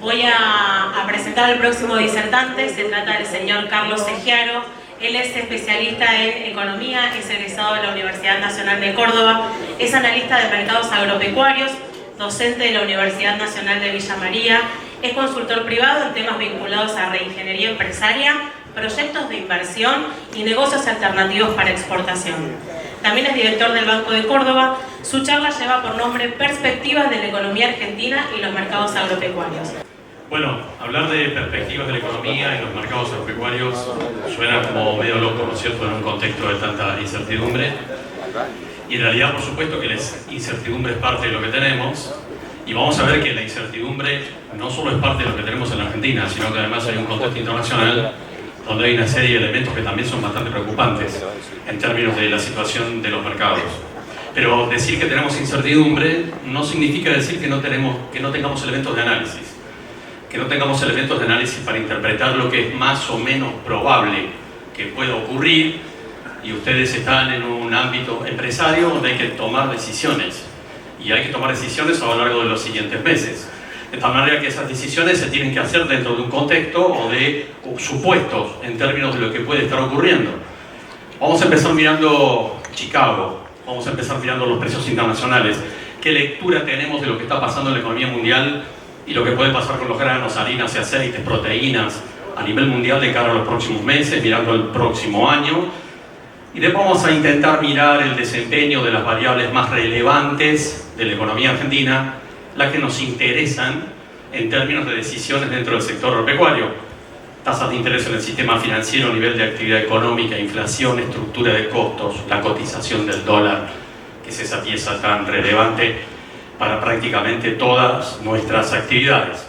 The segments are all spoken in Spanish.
Voy a presentar al próximo disertante. Se trata del señor Carlos Segiaro. Él es especialista en economía, es egresado de la Universidad Nacional de Córdoba, es analista de mercados agropecuarios, docente de la Universidad Nacional de Villa María, es consultor privado en temas vinculados a reingeniería empresaria, proyectos de inversión y negocios alternativos para exportación. También es director del Banco de Córdoba. Su charla lleva por nombre Perspectivas de la economía argentina y los mercados agropecuarios. Bueno, hablar de perspectivas de la economía y los mercados agropecuarios suena como medio loco, ¿no es cierto?, en un contexto de tanta incertidumbre. Y en realidad, por supuesto, que la incertidumbre es parte de lo que tenemos. Y vamos a ver que la incertidumbre no solo es parte de lo que tenemos en la Argentina, sino que además hay un contexto internacional donde hay una serie de elementos que también son bastante preocupantes en términos de la situación de los mercados. Pero decir que tenemos incertidumbre no significa decir que no tengamos elementos de análisis. Que no tengamos elementos de análisis para interpretar lo que es más o menos probable que pueda ocurrir, y ustedes están en un ámbito empresario donde hay que tomar decisiones, y hay que tomar decisiones a lo largo de los siguientes meses, de tal manera que esas decisiones se tienen que hacer dentro de un contexto o de supuestos en términos de lo que puede estar ocurriendo. Vamos a empezar mirando Chicago, vamos a empezar mirando los precios internacionales, qué lectura tenemos de lo que está pasando en la economía mundial y lo que puede pasar con los granos, harinas y aceites, proteínas a nivel mundial de cara a los próximos meses, mirando el próximo año. Y después vamos a intentar mirar el desempeño de las variables más relevantes de la economía argentina, las que nos interesan en términos de decisiones dentro del sector agropecuario. Tasas de interés en el sistema financiero, nivel de actividad económica, inflación, estructura de costos, la cotización del dólar, que es esa pieza tan relevante para prácticamente todas nuestras actividades.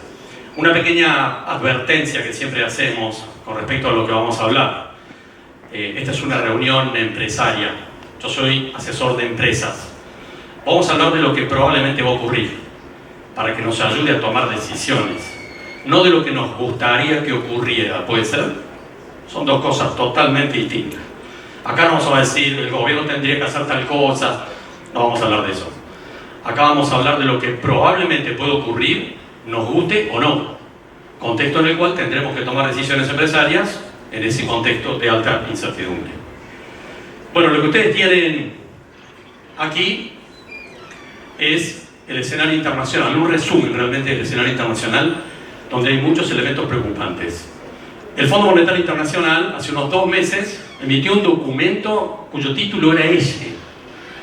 Una pequeña advertencia que siempre hacemos con respecto a lo que vamos a hablar. Esta es una reunión empresaria. Yo soy asesor de empresas. Vamos a hablar de lo que probablemente va a ocurrir, para que nos ayude a tomar decisiones. No de lo que nos gustaría que ocurriera, ¿puede ser? Son dos cosas totalmente distintas. Acá no vamos a decir, el gobierno tendría que hacer tal cosa. No vamos a hablar de eso. Acá vamos a hablar de lo que probablemente puede ocurrir, nos guste o no. Contexto en el cual tendremos que tomar decisiones empresarias en ese contexto de alta incertidumbre. Bueno, lo que ustedes tienen aquí es el escenario internacional, un resumen realmente del escenario internacional, donde hay muchos elementos preocupantes. El Fondo Monetario Internacional, hace unos 2 meses, emitió un documento cuyo título era ese: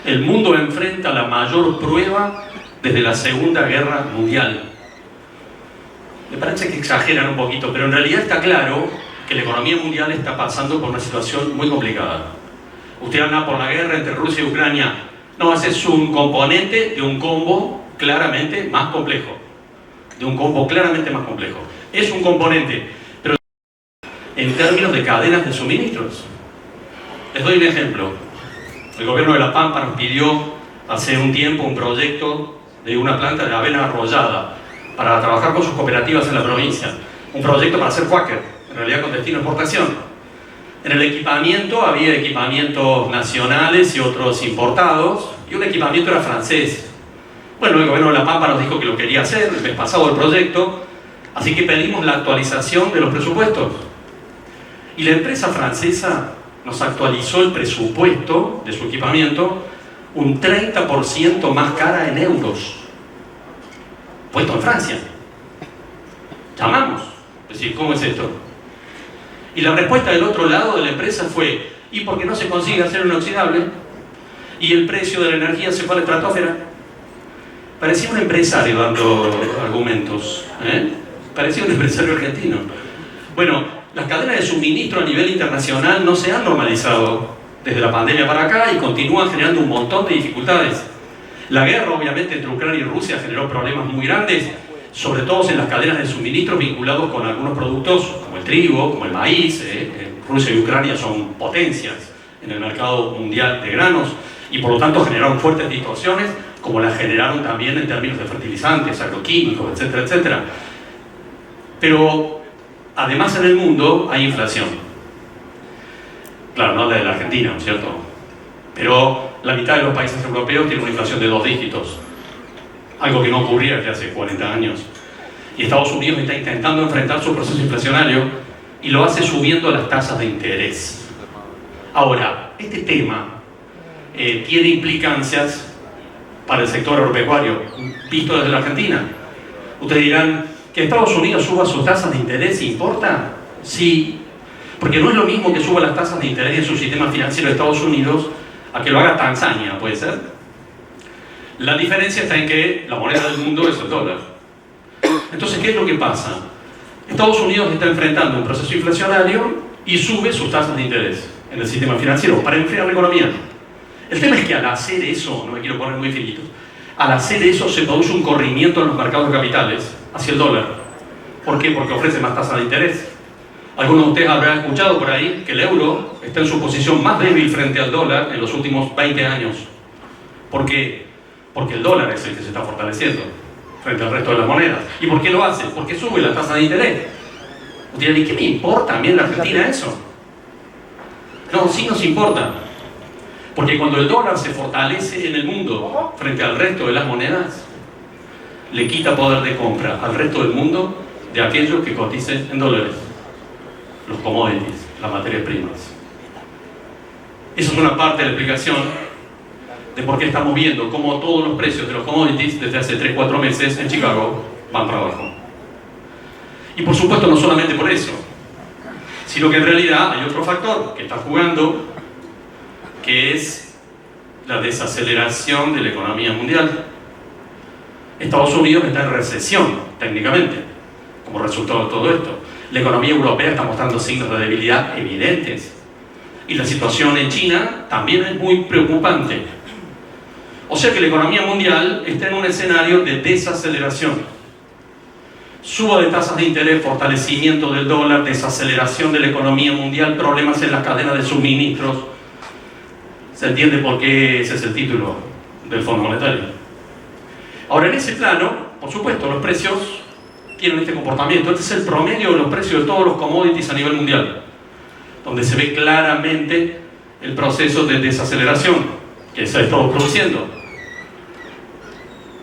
el mundo enfrenta la mayor prueba desde la Segunda Guerra Mundial. Me parece que exageran un poquito, pero en realidad está claro que la economía mundial está pasando por una situación muy complicada. Usted anda por la guerra entre Rusia y Ucrania. No, ese es un componente de un combo claramente más complejo. Es un componente, pero en términos de cadenas de suministros. Les doy un ejemplo. El gobierno de La Pampa nos pidió hace un tiempo un proyecto de una planta de avena arrollada para trabajar con sus cooperativas en la provincia. Un proyecto para hacer Quaker, en realidad con destino a exportación. En el equipamiento había equipamientos nacionales y otros importados, y un equipamiento era francés. Bueno, el gobierno de La Pampa nos dijo que lo quería hacer el mes pasado el proyecto, así que pedimos la actualización de los presupuestos. Y la empresa francesa nos actualizó el presupuesto de su equipamiento un 30% más cara en euros, puesto en Francia. Llamamos, es decir, ¿cómo es esto? Y la respuesta del otro lado de la empresa fue: ¿y por qué no se consigue acero inoxidable? Y el precio de la energía se fue a la estratosfera. Parecía un empresario dando argumentos, parecía un empresario argentino. Bueno, las cadenas de suministro a nivel internacional no se han normalizado desde la pandemia para acá y continúan generando un montón de dificultades. La guerra, obviamente, entre Ucrania y Rusia generó problemas muy grandes, sobre todo en las cadenas de suministro vinculados con algunos productos como el trigo, como el maíz. Rusia y Ucrania son potencias en el mercado mundial de granos y por lo tanto generaron fuertes distorsiones, como las generaron también en términos de fertilizantes, agroquímicos, etcétera, etcétera. Pero además en el mundo hay inflación. Claro, no la de la Argentina, ¿no es cierto? Pero la mitad de los países europeos tienen una inflación de 2 dígitos, algo que no ocurría desde hace 40 años. Y Estados Unidos está intentando enfrentar su proceso inflacionario y lo hace subiendo las tasas de interés. Ahora, este tema tiene implicancias para el sector agropecuario, visto desde la Argentina. Ustedes dirán, ¿que Estados Unidos suba sus tasas de interés importa? Sí, porque no es lo mismo que suba las tasas de interés en su sistema financiero de Estados Unidos a que lo haga Tanzania, ¿puede ser? La diferencia está en que la moneda del mundo es el dólar. Entonces, ¿qué es lo que pasa? Estados Unidos está enfrentando un proceso inflacionario y sube sus tasas de interés en el sistema financiero para enfriar la economía. El tema es que al hacer eso, no me quiero poner muy finito, al hacer eso se produce un corrimiento en los mercados de capitales hacia el dólar. ¿Por qué? Porque ofrece más tasas de interés. Algunos de ustedes habrán escuchado por ahí que el euro está en su posición más débil frente al dólar en los últimos 20 años. ¿Por qué? Porque el dólar es el que se está fortaleciendo frente al resto de las monedas. ¿Y por qué lo hace? Porque sube la tasa de interés. Ustedes dirán, ¿y qué me importa a mí en la Argentina eso? No, sí nos importa. Porque cuando el dólar se fortalece en el mundo frente al resto de las monedas, le quita poder de compra al resto del mundo de aquellos que coticen en dólares. Los commodities, las materias primas. Esa es una parte de la explicación de por qué estamos viendo cómo todos los precios de los commodities desde hace 3-4 meses en Chicago van para abajo. Y por supuesto no solamente por eso, sino que en realidad hay otro factor que está jugando, que es la desaceleración de la economía mundial. Estados Unidos está en recesión, técnicamente, como resultado de todo esto. La economía europea está mostrando signos de debilidad evidentes. Y la situación en China también es muy preocupante. O sea que la economía mundial está en un escenario de desaceleración. Suba de tasas de interés, fortalecimiento del dólar, desaceleración de la economía mundial, problemas en las cadenas de suministros. Se entiende por qué ese es el título del Fondo Monetario. Ahora, en ese plano, por supuesto, los precios tienen este comportamiento. Este es el promedio de los precios de todos los commodities a nivel mundial, donde se ve claramente el proceso de desaceleración que se ha estado produciendo.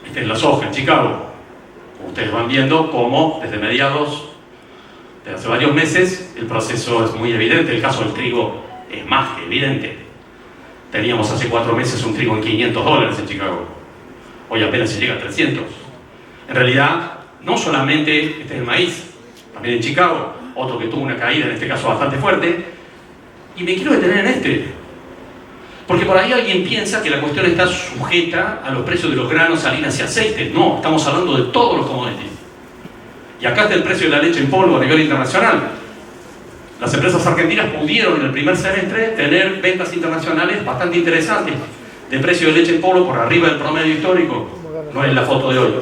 Esta es la soja en Chicago. Ustedes van viendo cómo desde mediados de hace varios meses el proceso es muy evidente. El caso del trigo es más que evidente. Teníamos hace 4 meses un trigo en $500 en Chicago. Hoy apenas se llega a 300. En realidad, no solamente este es el maíz, también en Chicago, otro que tuvo una caída, en este caso bastante fuerte. Y me quiero detener en este, porque por ahí alguien piensa que la cuestión está sujeta a los precios de los granos, harinas y aceite. No, estamos hablando de todos los commodities. Y acá está el precio de la leche en polvo a nivel internacional. Las empresas argentinas pudieron en el primer semestre tener ventas internacionales bastante interesantes, de precio de leche en polvo por arriba del promedio histórico. No es la foto de hoy.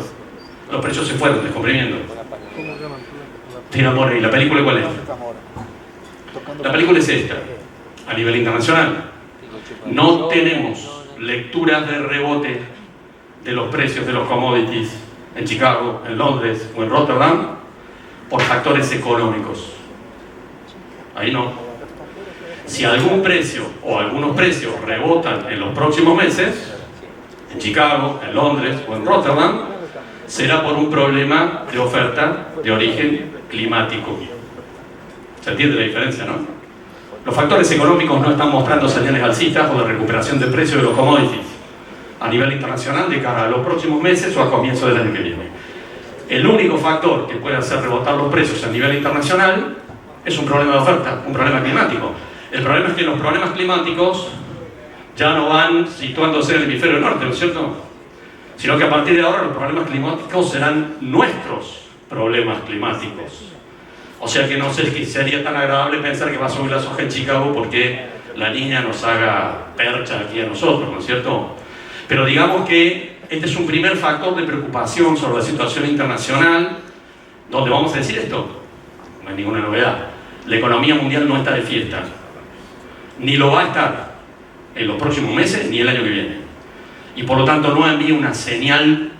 Los precios se fueron descomprimiendo. Tiene amor. ¿Y la película cuál es? La película es esta, a nivel internacional. No tenemos lecturas de rebote de los precios de los commodities en Chicago, en Londres o en Rotterdam por factores económicos. Ahí no. Si algún precio o algunos precios rebotan en los próximos meses, en Chicago, en Londres o en Rotterdam, será por un problema de oferta de origen climático. ¿Se entiende la diferencia, no? Los factores económicos no están mostrando señales alcistas o de recuperación de precios de los commodities a nivel internacional de cara a los próximos meses o a comienzo del año que viene. El único factor que puede hacer rebotar los precios a nivel internacional es un problema de oferta, un problema climático. El problema es que los problemas climáticos ya no van situándose en el hemisferio norte, ¿no es cierto? Sino que a partir de ahora los problemas climáticos serán nuestros problemas climáticos. O sea que no sé si sería tan agradable pensar que va a subir la soja en Chicago porque la niña nos haga percha aquí a nosotros, ¿no es cierto? Pero digamos que este es un primer factor de preocupación sobre la situación internacional, donde vamos a decir esto, no hay ninguna novedad. La economía mundial no está de fiesta, ni lo va a estar en los próximos meses ni el año que viene. Y por lo tanto no envía una señal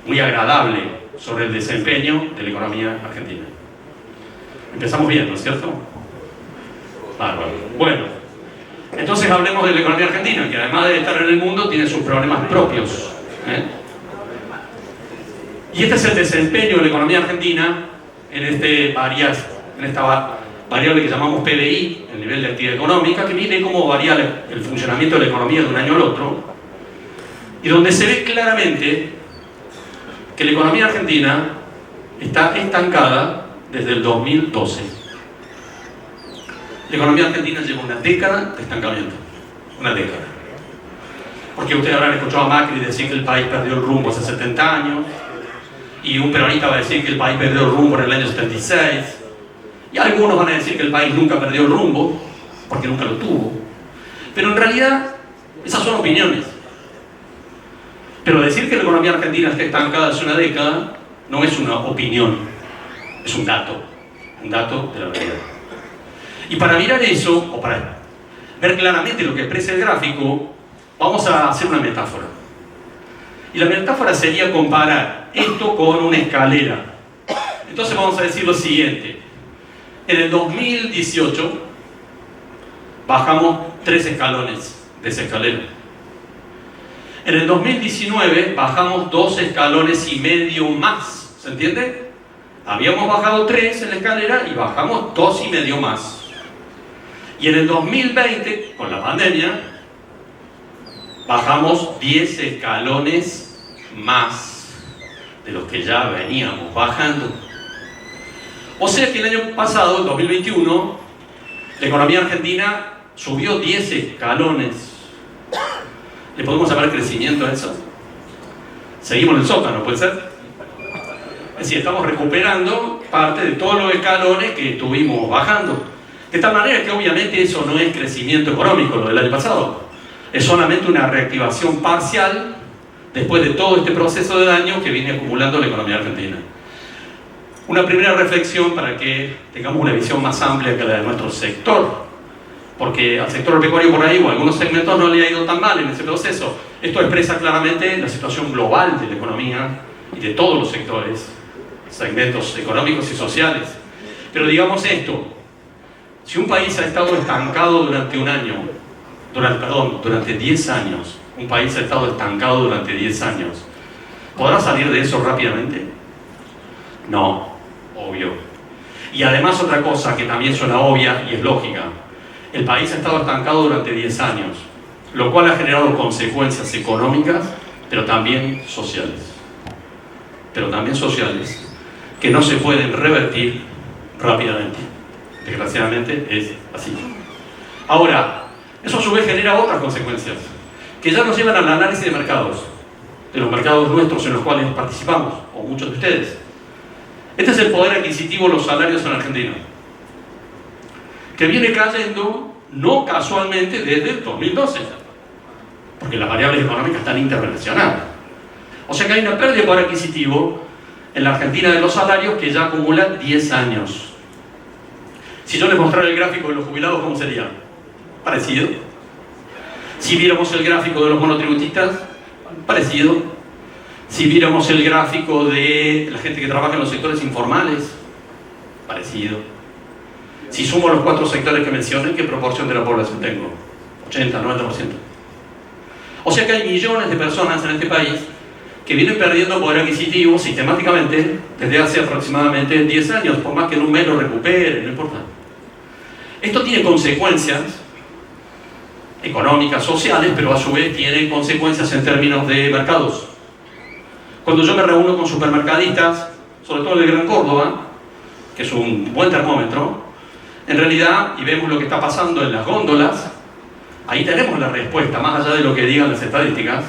muy agradable sobre el desempeño de la economía argentina. Empezamos bien, ¿no es cierto? Bárbaro. Bueno, entonces hablemos de la economía argentina, que además de estar en el mundo tiene sus problemas propios. Y este es el desempeño de la economía argentina en esta variable que llamamos PBI, el nivel de actividad económica, que mide cómo varía el funcionamiento de la economía de un año al otro, y donde se ve claramente que la economía argentina está estancada desde el 2012. La economía argentina lleva una década de estancamiento, una década. Porque ustedes habrán escuchado a Macri decir que el país perdió el rumbo hace 70 años, y un peronista va a decir que el país perdió el rumbo en el año 76, y algunos van a decir que el país nunca perdió el rumbo, porque nunca lo tuvo. Pero en realidad, esas son opiniones. Pero decir que la economía argentina está estancada hace una década no es una opinión, es un dato de la realidad. Y para mirar eso, o para ver claramente lo que expresa el gráfico, vamos a hacer una metáfora. Y la metáfora sería comparar esto con una escalera. Entonces vamos a decir lo siguiente. En el 2018 bajamos 3 escalones de esa escalera. En el 2019 bajamos 2 escalones y medio más. ¿Se entiende? Habíamos bajado 3 en la escalera y bajamos 2 y medio más. Y en el 2020, con la pandemia, bajamos 10 escalones más de los que ya veníamos bajando. O sea que el año pasado, el 2021, la economía argentina subió 10 escalones. ¿Le podemos llamar crecimiento a eso? Seguimos en el sótano, ¿puede ser? Es decir, estamos recuperando parte de todos los escalones que estuvimos bajando. De tal manera que obviamente eso no es crecimiento económico, lo del año pasado. Es solamente una reactivación parcial después de todo este proceso de daño que viene acumulando la economía argentina. Una primera reflexión para que tengamos una visión más amplia que la de nuestro sector, porque al sector pecuario por ahí o a algunos segmentos no le ha ido tan mal en ese proceso. Esto expresa claramente la situación global de la economía y de todos los sectores, segmentos económicos y sociales. Pero digamos esto, si un país ha estado estancado durante un año, durante 10 años, un país ha estado estancado durante 10 años, ¿podrá salir de eso rápidamente? No, obvio. Y además otra cosa que también suena obvia y es lógica, el país ha estado estancado durante 10 años, lo cual ha generado consecuencias económicas, pero también sociales. Que no se pueden revertir rápidamente. Desgraciadamente es así. Ahora, eso a su vez genera otras consecuencias, que ya nos llevan al análisis de mercados, de los mercados nuestros en los cuales participamos, o muchos de ustedes. Este es el poder adquisitivo de los salarios en Argentina, que viene cayendo no casualmente desde el 2012, porque las variables económicas están interrelacionadas. O sea que hay una pérdida de poder adquisitivo en la Argentina de los salarios que ya acumula 10 años. Si yo les mostrara el gráfico de los jubilados, ¿cómo sería? Parecido. Si viéramos el gráfico de los monotributistas, parecido. Si viéramos el gráfico de la gente que trabaja en los sectores informales, parecido. Si sumo los 4 sectores que mencioné, ¿qué proporción de la población tengo? 80, 90%. O sea que hay millones de personas en este país que vienen perdiendo poder adquisitivo sistemáticamente desde hace aproximadamente 10 años, por más que en un mes lo recuperen, no importa. Esto tiene consecuencias económicas, sociales, pero a su vez tiene consecuencias en términos de mercados. Cuando yo me reúno con supermercadistas, sobre todo el de Gran Córdoba, que es un buen termómetro, en realidad, y vemos lo que está pasando en las góndolas, ahí tenemos la respuesta, más allá de lo que digan las estadísticas,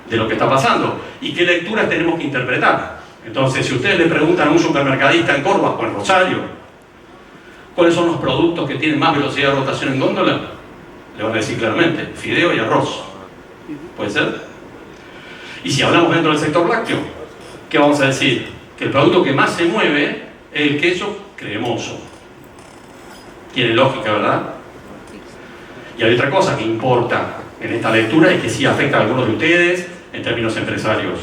de lo que está pasando y qué lecturas tenemos que interpretar. Entonces, si ustedes le preguntan a un supermercadista en Córdoba o en Rosario, ¿cuáles son los productos que tienen más velocidad de rotación en góndola? Le van a decir claramente, fideo y arroz. ¿Puede ser? Y si hablamos dentro del sector lácteo, ¿qué vamos a decir? Que el producto que más se mueve es el queso cremoso. Tiene lógica, ¿verdad? Y hay otra cosa que importa en esta lectura y que sí afecta a algunos de ustedes en términos empresarios.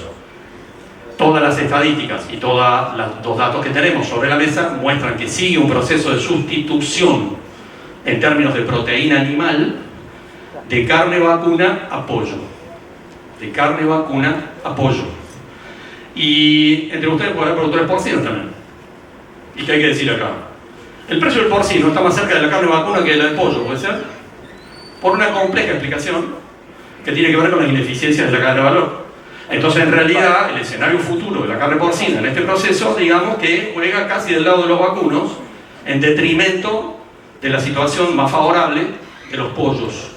Todas las estadísticas y todos los datos que tenemos sobre la mesa muestran que sigue un proceso de sustitución en términos de proteína animal de carne vacuna a pollo. De carne vacuna a pollo. Y entre ustedes puede haber productores porcinos también. ¿Y qué hay que decir acá? El precio del porcino está más cerca de la carne vacuna que de la del pollo, ¿puede ser? Por una compleja explicación que tiene que ver con las ineficiencias de la cadena de valor. Entonces, en realidad, el escenario futuro de la carne porcina en este proceso, digamos que juega casi del lado de los vacunos, en detrimento de la situación más favorable de los pollos.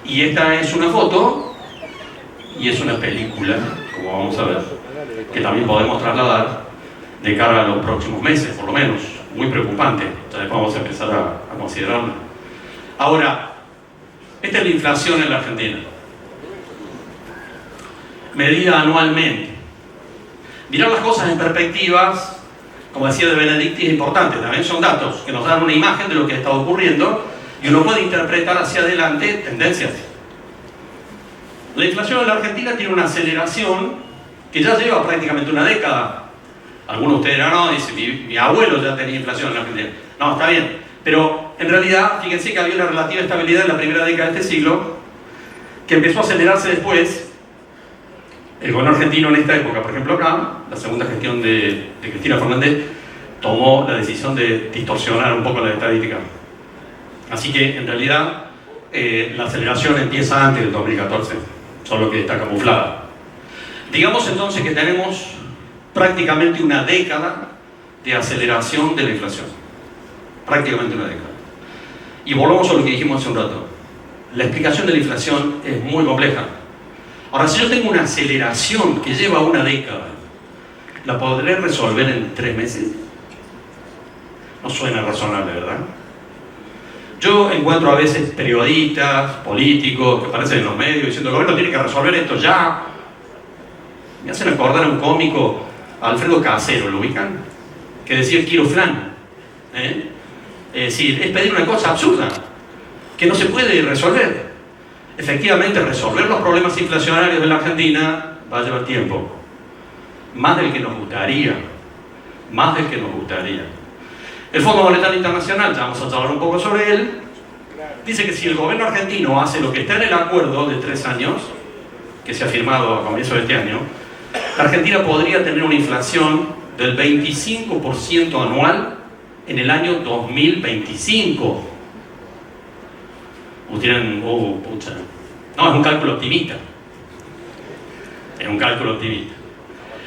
Y esta es una foto, y es una película, como vamos a ver, que también podemos trasladar de cara a los próximos meses, por lo menos. Muy preocupante, ya después vamos a empezar a considerarla. Ahora, esta es la inflación en la Argentina, medida anualmente. Mirar las cosas en perspectivas, como decía de Benedicti, es importante. También son datos que nos dan una imagen de lo que ha estado ocurriendo y uno puede interpretar hacia adelante tendencias. La inflación en la Argentina tiene una aceleración que ya lleva prácticamente una década. Algunos de ustedes dirán, no, dice, mi abuelo ya tenía inflación en la Argentina. No, está bien. Pero en realidad, fíjense que había una relativa estabilidad en la primera década de este siglo, que empezó a acelerarse después. El gobierno argentino en esta época, por ejemplo acá, la segunda gestión de Cristina Fernández, tomó la decisión de distorsionar un poco la estadística. Así que, en realidad, la aceleración empieza antes del 2014, solo que está camuflada. Digamos entonces que tenemos prácticamente una década de aceleración de la inflación. Prácticamente una década. Y volvamos a lo que dijimos hace un rato. La explicación de la inflación es muy compleja. Ahora, si yo tengo una aceleración que lleva una década, ¿la podré resolver en 3 meses? No suena razonable, ¿verdad? Yo encuentro a veces periodistas, políticos, que aparecen en los medios diciendo que el gobierno tiene que resolver esto ya. Me hacen acordar a un cómico, a Alfredo Casero, ¿lo ubican? Que decía quiero flan. Es decir, es pedir una cosa absurda, que no se puede resolver. Efectivamente, resolver los problemas inflacionarios de la Argentina va a llevar tiempo. Más del que nos gustaría. Más del que nos gustaría. El Fondo Monetario Internacional, ya vamos a hablar un poco sobre él, dice que si el gobierno argentino hace lo que está en el acuerdo de 3 años, que se ha firmado a comienzos de este año, la Argentina podría tener una inflación del 25% anual en el año 2025. Dirán, pucha. No, es un cálculo optimista. Es un cálculo optimista.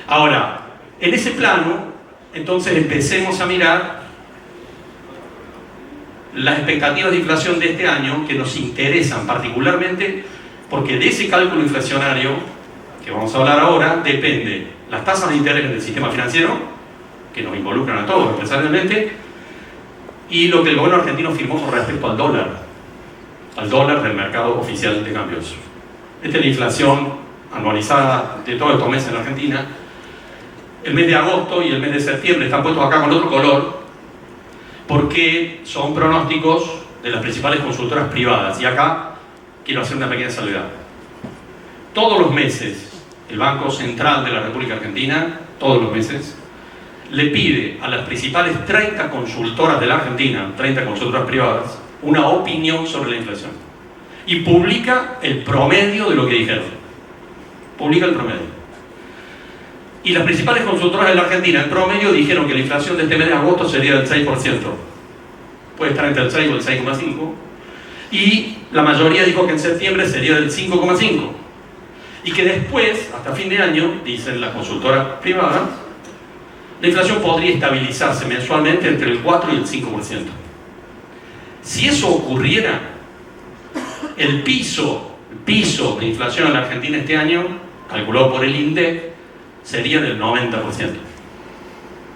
Ahora, en ese plano, entonces empecemos a mirar las expectativas de inflación de este año que nos interesan particularmente porque de ese cálculo inflacionario que vamos a hablar ahora depende las tasas de interés del sistema financiero que nos involucran a todos empresarialmente y lo que el gobierno argentino firmó con respecto al dólar del mercado oficial de cambios. Esta es la inflación anualizada de todos estos meses en Argentina. El mes de agosto y el mes de septiembre están puestos acá con otro color porque son pronósticos de las principales consultoras privadas. Y acá quiero hacer una pequeña salvedad. Todos los meses, el Banco Central de la República Argentina, todos los meses, le pide a las principales 30 consultoras de la Argentina, 30 consultoras privadas, una opinión sobre la inflación. Y publica el promedio de lo que dijeron. Publica el promedio. Y las principales consultoras de la Argentina, en promedio, dijeron que la inflación de este mes de agosto sería del 6%. Puede estar entre el 6 o el 6,5%. Y la mayoría dijo que en septiembre sería del 5,5%. Y que después, hasta fin de año, dicen las consultoras privadas, la inflación podría estabilizarse mensualmente entre el 4 y el 5%. Si eso ocurriera, el piso de inflación en la Argentina este año, calculado por el INDEC, sería del 90%.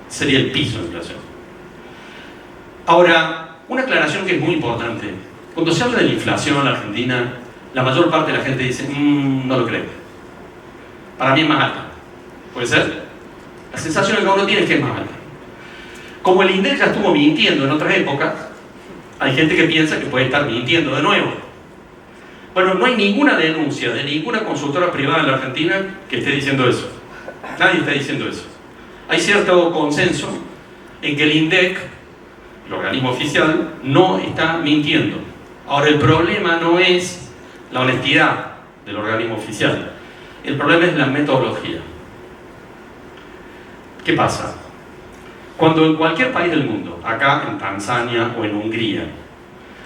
Sería el piso de inflación. Ahora, una aclaración que es muy importante. Cuando se habla de la inflación en la Argentina, la mayor parte de la gente dice, no lo creo. Para mí es más alta. ¿Puede ser? La sensación que uno tiene es que es más alta. Como el INDEC ya estuvo mintiendo en otras épocas, hay gente que piensa que puede estar mintiendo de nuevo. Bueno, no hay ninguna denuncia de ninguna consultora privada en la Argentina que esté diciendo eso. Nadie está diciendo eso. Hay cierto consenso en que el INDEC, el organismo oficial, no está mintiendo. Ahora, el problema no es la honestidad del organismo oficial. El problema es la metodología. ¿Qué pasa? Cuando en cualquier país del mundo, acá en Tanzania o en Hungría,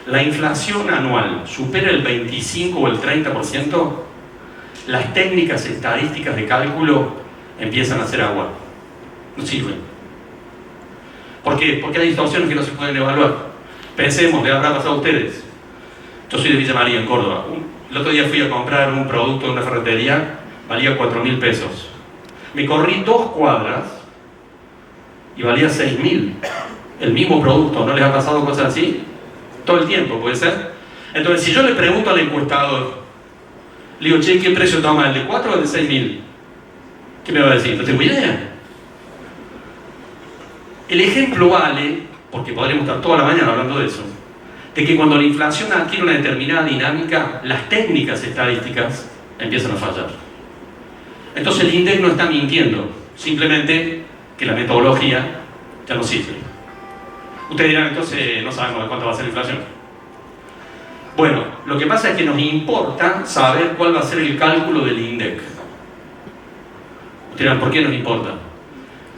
la inflación anual supera el 25 o el 30%, las técnicas estadísticas de cálculo empiezan a hacer agua. No sirven. ¿Por qué? Porque hay distorsiones que no se pueden evaluar. Pensemos, le habrá pasado a ustedes. Yo soy de Villa María, en Córdoba. El otro día fui a comprar un producto en una ferretería, valía 4.000 pesos. Me corrí 2 cuadras y valía 6.000. El mismo producto, ¿no les ha pasado cosas así? Todo el tiempo, ¿puede ser? Entonces, si yo le pregunto al encuestador, le digo, che, ¿qué precio toma? ¿El de 4 o el de 6.000? ¿Qué me va a decir? No tengo idea. El ejemplo vale, porque podríamos estar toda la mañana hablando de eso, de que cuando la inflación adquiere una determinada dinámica, las técnicas estadísticas empiezan a fallar. Entonces el INDEC no está mintiendo, simplemente que la metodología ya no sirve. Ustedes dirán, entonces no sabemos de cuánto va a ser la inflación. Bueno, lo que pasa es que nos importa saber cuál va a ser el cálculo del INDEC. Ustedes dirán, ¿por qué nos importa?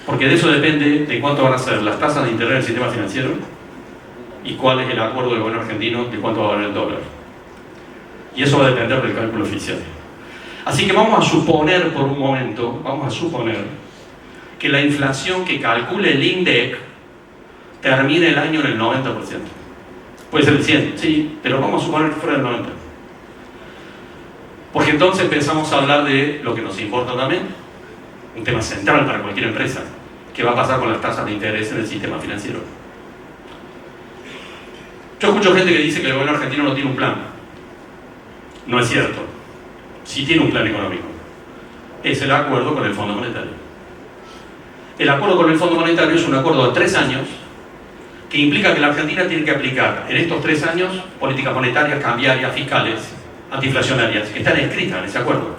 Porque de eso depende de cuánto van a ser las tasas de interés del sistema financiero y cuál es el acuerdo del gobierno argentino de cuánto va a valer el dólar. Y eso va a depender del cálculo oficial. Así que vamos a suponer por un momento, que la inflación que calcule el INDEC termine el año en el 90%. Puede ser el 100, sí, pero vamos a suponer que fuera el 90%. Porque entonces empezamos a hablar de lo que nos importa también, un tema central para cualquier empresa. ¿Qué va a pasar con las tasas de interés en el sistema financiero? Yo escucho gente que dice que el gobierno argentino no tiene un plan. No es cierto. Sí tiene un plan económico. Es el acuerdo con el Fondo Monetario. El acuerdo con el Fondo Monetario es un acuerdo de 3 años que implica que la Argentina tiene que aplicar en estos 3 años políticas monetarias, cambiarias, fiscales, antiinflacionarias, que están escritas en ese acuerdo.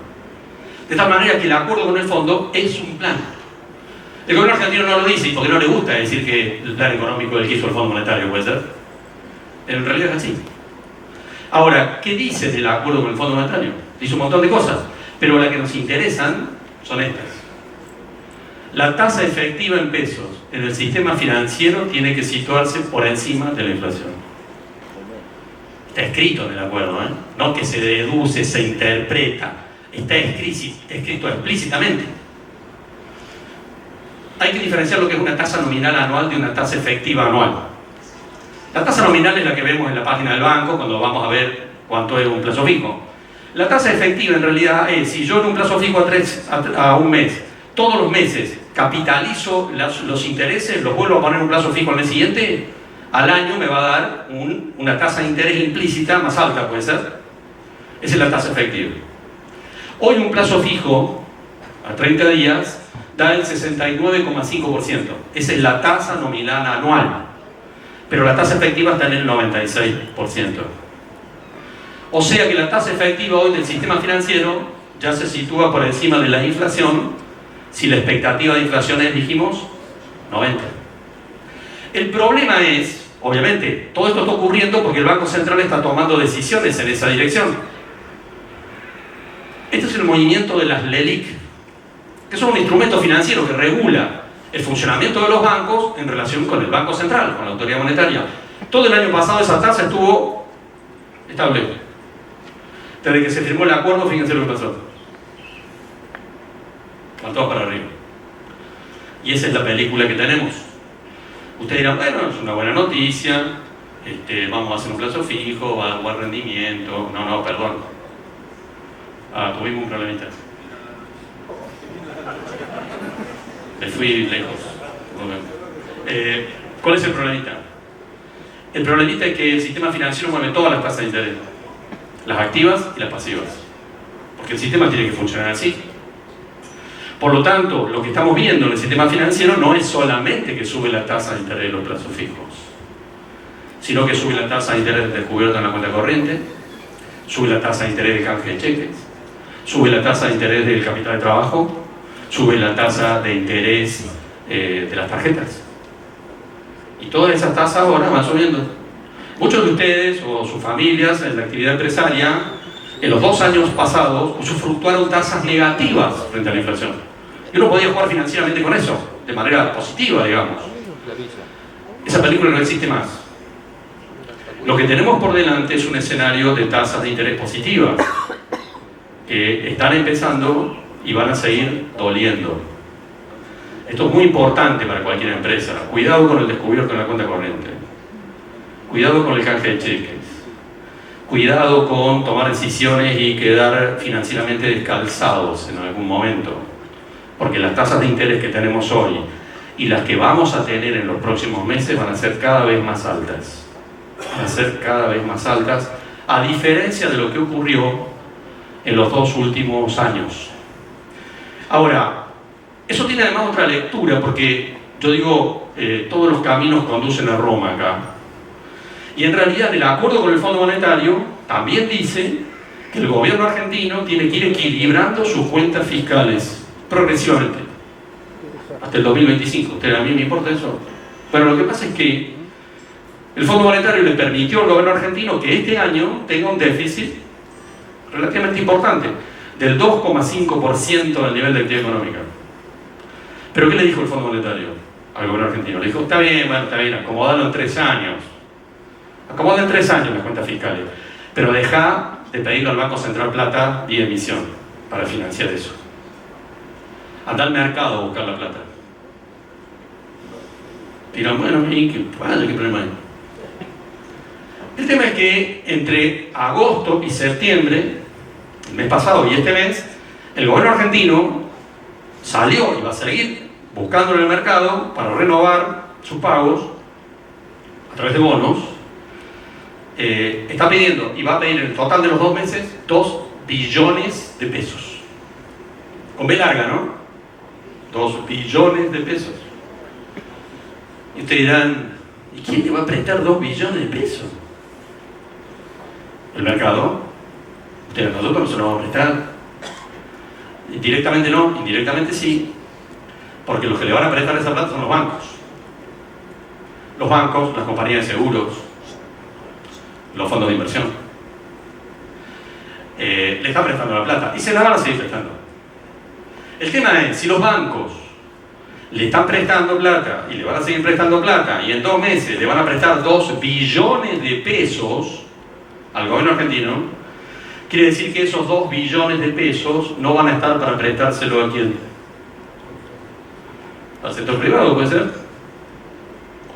De tal manera que el acuerdo con el fondo es un plan. El gobierno argentino no lo dice porque no le gusta decir que el plan económico del que hizo el Fondo Monetario, puede ser. En realidad es así. Ahora, ¿qué dice del acuerdo con el Fondo Monetario? Dice un montón de cosas, pero las que nos interesan son estas. La tasa efectiva en pesos en el sistema financiero tiene que situarse por encima de la inflación. Está escrito en el acuerdo, ¿eh? No que se deduce, se interpreta. Está escrito explícitamente. Hay que diferenciar lo que es una tasa nominal anual de una tasa efectiva anual. La tasa nominal es la que vemos en la página del banco cuando vamos a ver cuánto es un plazo fijo. La tasa efectiva en realidad es, si yo en un plazo fijo a un mes, todos los meses capitalizo los intereses, los vuelvo a poner en un plazo fijo al mes siguiente, al año me va a dar una tasa de interés implícita más alta, puede ser. Esa es la tasa efectiva. Hoy un plazo fijo a 30 días da el 69,5%. Esa es la tasa nominal anual. Pero la tasa efectiva está en el 96%. O sea que la tasa efectiva hoy del sistema financiero ya se sitúa por encima de la inflación, si la expectativa de inflación es, dijimos, 90. El problema es, obviamente, todo esto está ocurriendo porque el Banco Central está tomando decisiones en esa dirección. Este es el movimiento de las LELIQ, que son un instrumento financiero que regula el funcionamiento de los bancos en relación con el Banco Central, con la autoridad monetaria. Todo el año pasado esa tasa estuvo estable. Desde que se firmó el acuerdo, fíjense lo que pasó. Van todos para arriba. Y esa es la película que tenemos. Ustedes dirán, bueno, es una buena noticia, vamos a hacer un plazo fijo, va a dar buen rendimiento. No, perdón. Tuvimos un problemita. Me fui lejos. ¿Cuál es el problemita? El problemita es que el sistema financiero mueve todas las tasas de interés, las activas y las pasivas, porque el sistema tiene que funcionar así. Por lo tanto, lo que estamos viendo en el sistema financiero no es solamente que sube la tasa de interés de los plazos fijos, sino que sube la tasa de interés descubierta en la cuenta corriente, sube la tasa de interés de canje de cheques, sube la tasa de interés del capital de trabajo, sube la tasa de interés de las tarjetas. Y todas esas tasas ahora van subiendo. Muchos de ustedes o sus familias en la actividad empresaria, en los 2 años pasados, usufructuaron tasas negativas frente a la inflación. Y uno podía jugar financieramente con eso. de manera positiva, digamos. Esa película no existe más. Lo que tenemos por delante es un escenario de tasas de interés positivas que están empezando y van a seguir doliendo. Esto es muy importante para cualquier empresa. Cuidado con el descubierto en la cuenta corriente. Cuidado con el canje de cheques. Cuidado con tomar decisiones y quedar financieramente descalzados en algún momento. Porque las tasas de interés que tenemos hoy y las que vamos a tener en los próximos meses van a ser cada vez más altas. Van a ser cada vez más altas, a diferencia de lo que ocurrió en los 2 últimos años. Ahora, eso tiene además otra lectura, porque yo digo, todos los caminos conducen a Roma acá. Y en realidad el acuerdo con el Fondo Monetario también dice que el gobierno argentino tiene que ir equilibrando sus cuentas fiscales progresivamente hasta el 2025. A mí me importa eso. Pero lo que pasa es que el Fondo Monetario le permitió al gobierno argentino que este año tenga un déficit relativamente importante, del 2,5% del nivel de actividad económica. ¿Pero qué le dijo el Fondo Monetario al gobierno argentino? Le dijo, está bien, acomodalo en 3 años. Acomoda en 3 años las cuentas fiscales, pero deja de pedirle al Banco Central plata y emisión para financiar eso. Anda al mercado a buscar la plata. Dirán, bueno, ¿qué problema hay? El tema es que entre agosto y septiembre, el mes pasado y este mes, el gobierno argentino salió y va a seguir buscando en el mercado para renovar sus pagos a través de bonos. Está pidiendo y va a pedir en el total de los 2 meses 2 billones de pesos. Con B larga, ¿no? 2 billones de pesos. Y ustedes dirán, ¿y quién le va a prestar 2 billones de pesos? ¿El mercado? Nosotros no se lo vamos a prestar. Directamente no, indirectamente sí. Porque los que le van a prestar esa plata son los bancos. Los bancos, las compañías de seguros, los fondos de inversión. Le están prestando la plata y se la van a seguir prestando. El tema es, si los bancos le están prestando plata y le van a seguir prestando plata y en 2 meses le van a prestar 2 billones de pesos al gobierno argentino, quiere decir que esos 2 billones de pesos no van a estar para prestárselo a quién. ¿Al sector privado puede ser?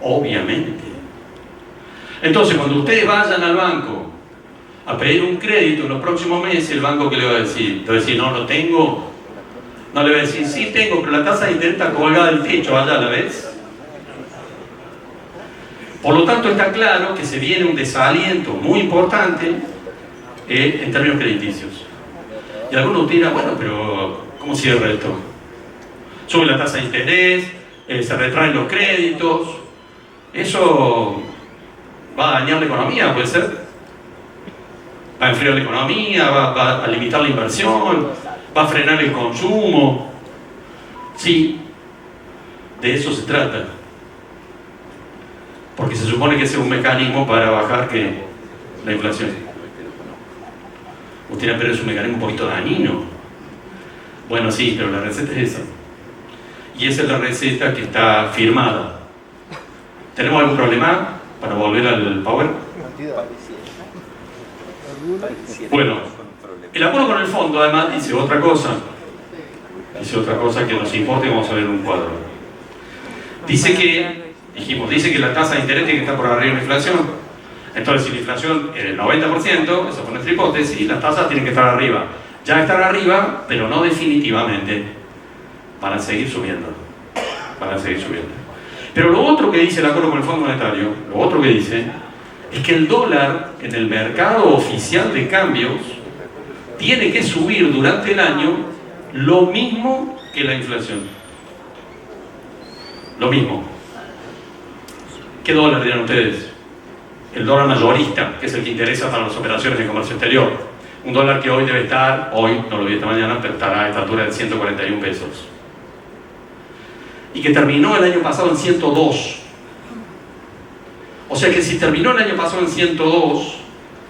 Obviamente. Entonces, cuando ustedes vayan al banco a pedir un crédito en los próximos meses, el banco, ¿qué le va a decir? ¿Le va a decir, no lo tengo? No, le va a decir, sí tengo, pero la tasa de interés está colgada del techo, allá la ves. Por lo tanto, está claro que se viene un desaliento muy importante en términos crediticios. Y algunos dirán, bueno, pero ¿cómo cierra esto? Sube la tasa de interés, se retraen los créditos, eso va a dañar la economía, puede ser. Va a enfriar la economía, va a limitar la inversión, va a frenar el consumo. Sí, de eso se trata. Porque se supone que ese es un mecanismo para bajar la inflación. Usted dirá, pero es un mecanismo un poquito dañino. Bueno, sí, pero la receta es esa. Y esa es la receta que está firmada. ¿Tenemos algún problema para volver al Power? Bueno, el acuerdo con el fondo además dice otra cosa. Dice otra cosa que nos importa y vamos a ver en un cuadro. Dice que la tasa de interés tiene que estar por arriba de la inflación. Entonces, si la inflación es del 90%, esa fue nuestra hipótesis, las tasas tienen que estar arriba. Ya están arriba, pero no definitivamente. Van a seguir subiendo. Van a seguir subiendo. Pero lo otro que dice el acuerdo con el Fondo Monetario, lo otro que dice, es que el dólar en el mercado oficial de cambios tiene que subir durante el año lo mismo que la inflación. Lo mismo. ¿Qué dólar dirán ustedes? El dólar mayorista, que es el que interesa para las operaciones de comercio exterior. Un dólar que hoy debe estar, hoy, no lo vi esta mañana, pero estará a esta altura de 141 pesos. Y que terminó el año pasado en 102. O sea que si terminó el año pasado en 102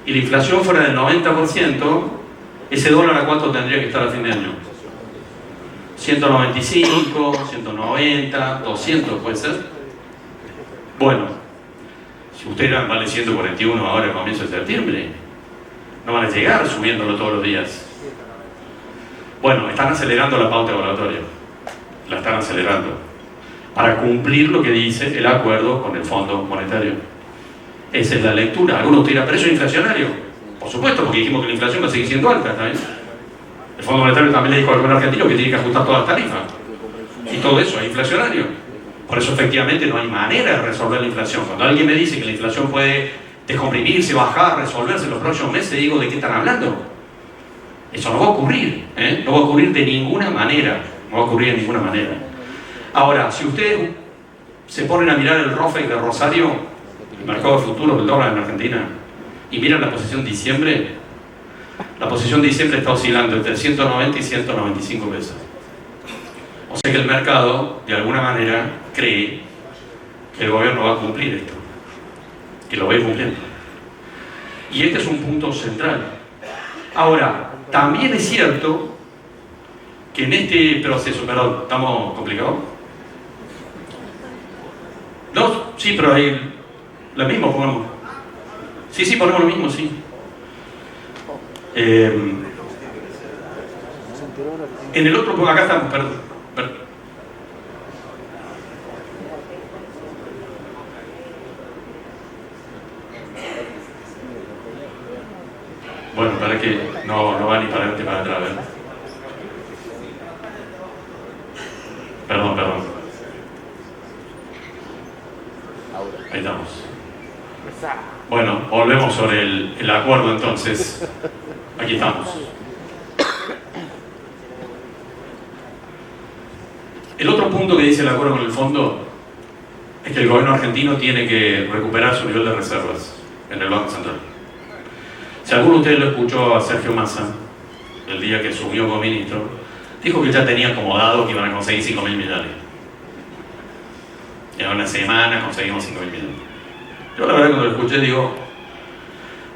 y la inflación fuera del 90%, ese dólar a cuánto tendría que estar a fin de año. 195, 190, 200 puede ser. Bueno, si ustedes vale 141 ahora a comienzo de septiembre, no van a llegar subiéndolo todos los días. Bueno, están acelerando la pauta evaluatoria. La están acelerando para cumplir lo que dice el acuerdo con el Fondo Monetario. Esa es la lectura. Algunos dirán, ¿pero eso es inflacionario? Por supuesto, porque dijimos que la inflación va a seguir siendo alta, ¿sabes? El Fondo Monetario también le dijo al gobierno argentino que tiene que ajustar todas las tarifas. Y todo eso es inflacionario. Por eso efectivamente no hay manera de resolver la inflación. Cuando alguien me dice que la inflación puede descomprimirse, bajar, resolverse en los próximos meses, digo, ¿de qué están hablando? Eso no va a ocurrir, ¿eh? No va a ocurrir de ninguna manera. No va a ocurrir de ninguna manera. Ahora, si ustedes se ponen a mirar el ROFEC de Rosario, el mercado de futuros del dólar en Argentina, y miran la posición de diciembre, la posición de diciembre está oscilando entre 190 y 195 pesos. O sea que el mercado, de alguna manera, cree que el gobierno va a cumplir esto, que lo va a ir cumpliendo. Y este es un punto central. Ahora, también es cierto que en este proceso, perdón, ¿estamos complicados? No, sí, pero ahí, lo mismo pongamos. Sí, ponemos lo mismo, sí. En el otro, pues acá estamos, perdón. Bueno, para que no va ni para adelante ni para atrás, ¿verdad? Perdón. Ahí estamos. Bueno, volvemos sobre el acuerdo entonces. Aquí estamos. El otro punto que dice el acuerdo con el fondo es que el gobierno argentino tiene que recuperar su nivel de reservas en el Banco Central. Si alguno de ustedes lo escuchó a Sergio Massa, el día que asumió como ministro, dijo que ya tenía acomodado que iban a conseguir 5.000 millones. En una semana conseguimos 5.000 millones. Yo la verdad cuando lo escuché digo,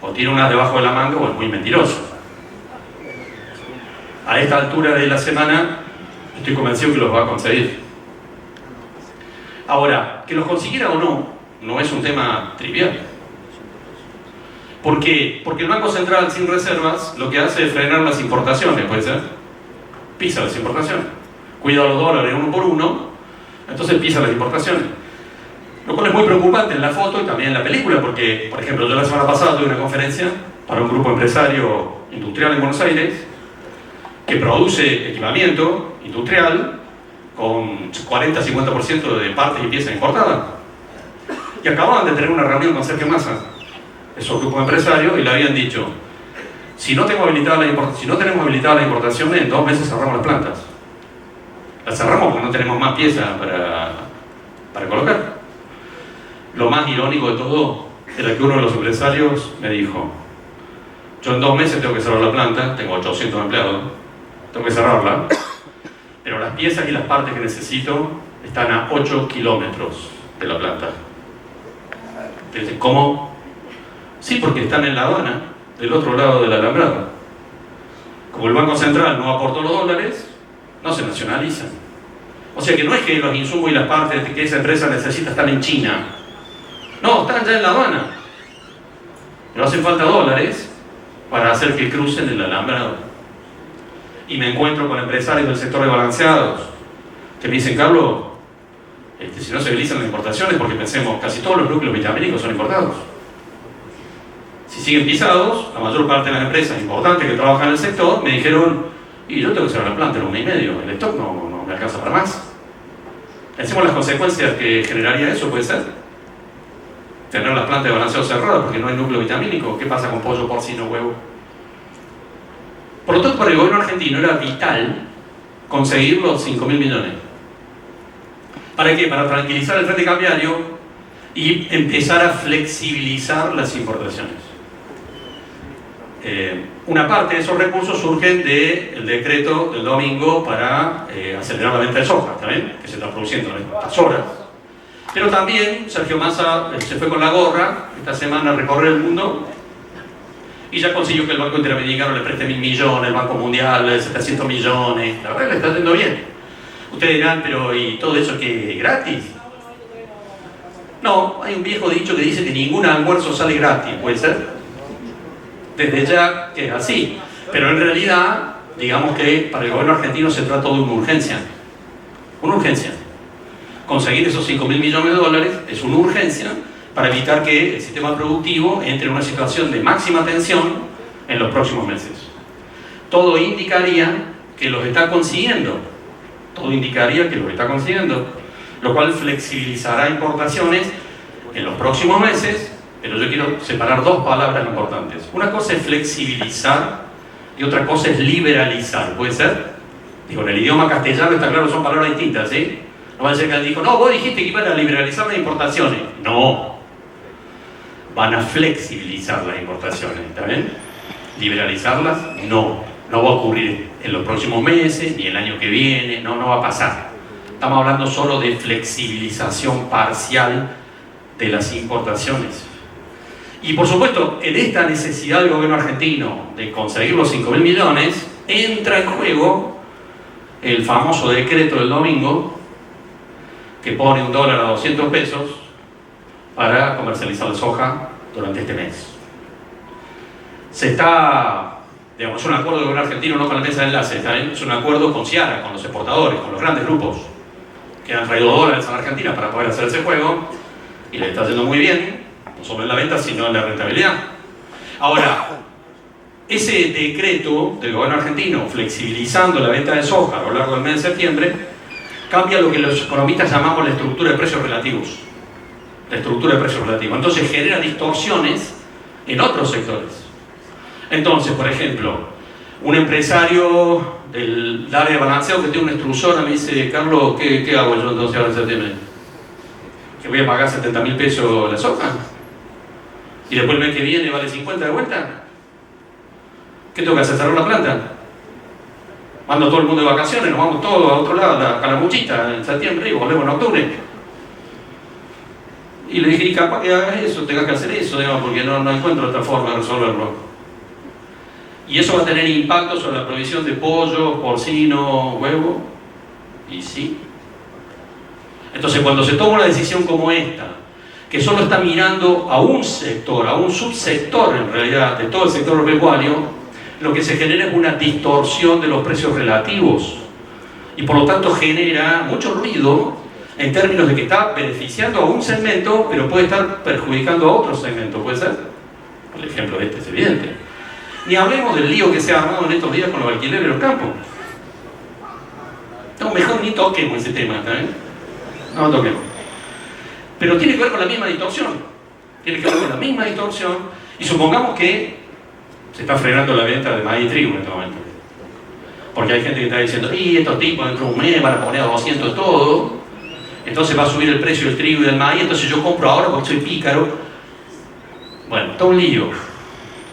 o tiene una debajo de la manga o es muy mentiroso. A esta altura de la semana estoy convencido que los va a conseguir. Ahora, que los consiguiera o no es un tema trivial. ¿Por qué? Porque el Banco Central sin reservas lo que hace es frenar las importaciones, ¿puede ser? Pisa las importaciones. Cuida los dólares uno por uno, entonces pisa las importaciones. Lo cual es muy preocupante en la foto y también en la película, porque, por ejemplo, yo la semana pasada tuve una conferencia para un grupo empresario industrial en Buenos Aires que produce equipamiento industrial con 40-50% de partes y piezas importadas. Y acababan de tener una reunión con Sergio Massa, esos grupos empresarios, y le habían dicho, si no tenemos habilitada la importación, en 2 meses cerramos las plantas. Las cerramos porque no tenemos más piezas para colocar. Lo más irónico de todo era que uno de los empresarios me dijo, yo en 2 meses tengo que cerrar la planta, tengo 800 empleados, tengo que cerrarla, pero las piezas y las partes que necesito están a 8 kilómetros de la planta. Entonces, ¿cómo? Sí, porque están en la aduana, del otro lado del alambrado. Como el Banco Central no aportó los dólares, no se nacionalizan. O sea que no es que los insumos y las partes que esa empresa necesita están en China. No, están ya en la aduana. Pero hacen falta dólares para hacer que crucen el alambrado. Y me encuentro con empresarios del sector de balanceados que me dicen, Carlos, si no se realizan las importaciones, porque pensemos, casi todos los núcleos vitamínicos son importados. Si siguen pisados, la mayor parte de las empresas importantes que trabajan en el sector me dijeron, y yo tengo que cerrar la planta en 1 mes y medio, el stock no me alcanza para más. Pensemos las consecuencias que generaría eso, puede ser. Tener las plantas de balanceo cerradas porque no hay núcleo vitamínico. ¿Qué pasa con pollo, porcino, huevo? Por lo tanto, para el gobierno argentino era vital conseguir los 5.000 millones. ¿Para qué? Para tranquilizar el frente cambiario y empezar a flexibilizar las importaciones. Una parte de esos recursos surgen del decreto del domingo para acelerar la venta de soja, ¿está bien? Que se está produciendo en estas horas. Pero también Sergio Massa se fue con la gorra esta semana a recorrer el mundo y ya consiguió que el Banco Interamericano le preste 1.000 millones, el Banco Mundial 700 millones. La verdad le está yendo bien. Ustedes dirán, pero ¿y todo eso qué es gratis? No, hay un viejo dicho que dice que ningún almuerzo sale gratis, ¿puede ser? Desde ya que es así. Pero en realidad, digamos que para el gobierno argentino se trata de una urgencia. Una urgencia. Conseguir esos 5.000 millones de dólares es una urgencia para evitar que el sistema productivo entre en una situación de máxima tensión en los próximos meses. Todo indicaría que los está consiguiendo. Todo indicaría que los está consiguiendo. Lo cual flexibilizará importaciones en los próximos meses, pero yo quiero separar dos palabras importantes. Una cosa es flexibilizar y otra cosa es liberalizar. ¿Puede ser? Digo, en el idioma castellano está claro, son palabras distintas, ¿sí? No va a ser que él dijo, no, vos dijiste que iban a liberalizar las importaciones. No. Van a flexibilizar las importaciones, ¿está bien? Liberalizarlas, no. No va a ocurrir en los próximos meses, ni el año que viene, no va a pasar. Estamos hablando solo de flexibilización parcial de las importaciones. Y por supuesto, en esta necesidad del gobierno argentino de conseguir los 5.000 millones, entra en juego el famoso decreto del domingo que pone $1 a 200 pesos para comercializar la soja durante este mes. Se está, digamos, es un acuerdo del gobierno argentino, no con la mesa de enlace, es un acuerdo con Seara, con los exportadores, con los grandes grupos que han traído dólares a la Argentina para poder hacer ese juego, y le está yendo muy bien, no solo en la venta, sino en la rentabilidad. Ahora, ese decreto del gobierno argentino, flexibilizando la venta de soja a lo largo del mes de septiembre, cambia lo que los economistas llamamos la estructura de precios relativos. La estructura de precios relativos. Entonces genera distorsiones en otros sectores. Entonces, por ejemplo, un empresario del área de balanceo que tiene una extrusora me dice, Carlos, ¿qué hago yo entonces ahora en septiembre? ¿Que voy a pagar 70.000 pesos la soja? ¿Y después el mes que viene vale 50 de vuelta? ¿Qué tengo que hacer? ¿Cerrar la planta? Mando a todo el mundo de vacaciones, nos vamos todos a otro lado, a la Calamuchita, en septiembre, y volvemos en octubre. Y le dije, y capaz que hagas eso, tengas que hacer eso, digamos, porque no encuentro otra forma de resolverlo. Y eso va a tener impacto sobre la provisión de pollo, porcino, huevo, y sí. Entonces, cuando se toma una decisión como esta, que solo está mirando a un sector, a un subsector en realidad, de todo el sector agropecuario, lo que se genera es una distorsión de los precios relativos. Y por lo tanto genera mucho ruido en términos de que está beneficiando a un segmento, pero puede estar perjudicando a otro segmento, ¿puede ser? El ejemplo de este es evidente. Ni hablemos del lío que se ha armado en estos días con los alquileres de los campos. No, mejor ni toquemos ese tema, ¿está bien? No toquemos. Pero tiene que ver con la misma distorsión. Tiene que ver con la misma distorsión. Y supongamos que se está frenando la venta de maíz y trigo en este momento. Porque hay gente que está diciendo, y estos tipos dentro de un mes van a poner a 200 todo, entonces va a subir el precio del trigo y del maíz, entonces yo compro ahora porque soy pícaro. Bueno, todo un lío.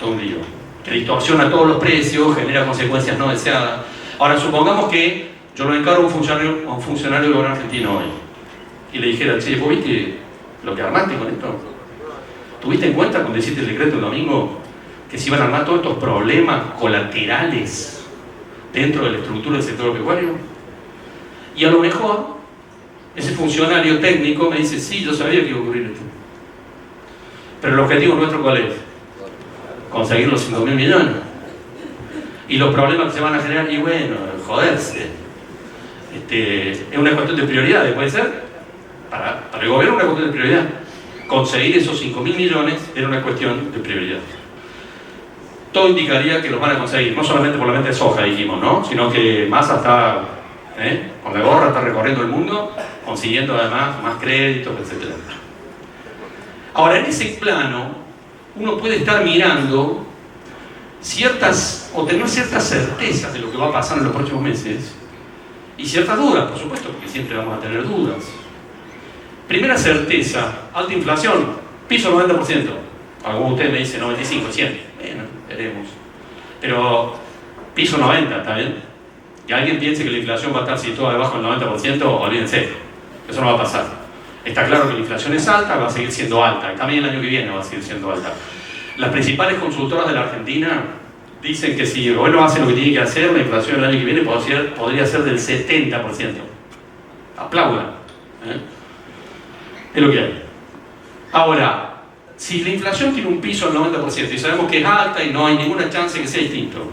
Todo un lío. Que distorsiona todos los precios, genera consecuencias no deseadas. Ahora, supongamos que yo lo encargo a un funcionario del gobierno argentino hoy y le dijera, che, ¿vos viste lo que armaste con esto? ¿Tuviste en cuenta cuando hiciste el decreto el domingo que se iban a armar todos estos problemas colaterales dentro de la estructura del sector agropecuario? Y a lo mejor ese funcionario técnico me dice, sí, yo sabía que iba a ocurrir esto. Pero el objetivo nuestro, ¿cuál es? Conseguir los 5.000 millones. Y los problemas que se van a generar, y bueno, joderse. Es una cuestión de prioridades, ¿puede ser? Para el gobierno es una cuestión de prioridad. Conseguir esos 5.000 millones era una cuestión de prioridad. Todo indicaría que los van a conseguir, no solamente por la venta de soja, dijimos, ¿no? Sino que Massa está, con la gorra, está recorriendo el mundo, consiguiendo además más créditos, etc. Ahora, en ese plano, uno puede estar mirando o tener ciertas certezas de lo que va a pasar en los próximos meses y ciertas dudas, por supuesto, porque siempre vamos a tener dudas. Primera certeza, alta inflación, piso 90%. Algunos de ustedes me dicen 95, 100. Bueno, veremos. Pero piso 90, ¿está bien? Y alguien piense que la inflación va a estar situada debajo del 90%, olvídense. Eso no va a pasar. Está claro que la inflación es alta, va a seguir siendo alta, y también el año que viene va a seguir siendo alta. Las principales consultoras de la Argentina dicen que si el gobierno hace lo que tiene que hacer, la inflación el año que viene podría ser del 70%. aplaudan. Es lo que hay. Ahora, si la inflación tiene un piso del 90% y sabemos que es alta y no hay ninguna chance que sea distinto,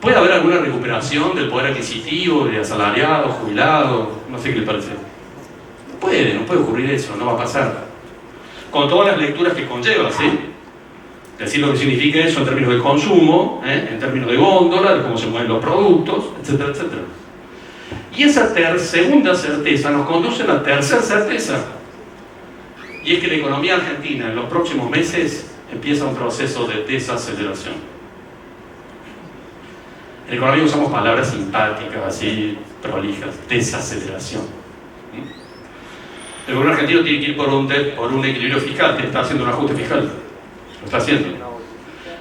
¿puede haber alguna recuperación del poder adquisitivo, de asalariados, jubilados? No sé qué les parece. No puede ocurrir eso, no va a pasar. Con todas las lecturas que conlleva, ¿sí? Decir lo que significa eso en términos de consumo, en términos de góndola, de cómo se mueven los productos, etcétera, etcétera. Y esa segunda certeza nos conduce a la tercera certeza. Y es que la economía argentina en los próximos meses empieza un proceso de desaceleración. En economía usamos palabras simpáticas, así prolijas, desaceleración. El gobierno argentino tiene que ir por un equilibrio fiscal, que está haciendo un ajuste fiscal. Lo está haciendo.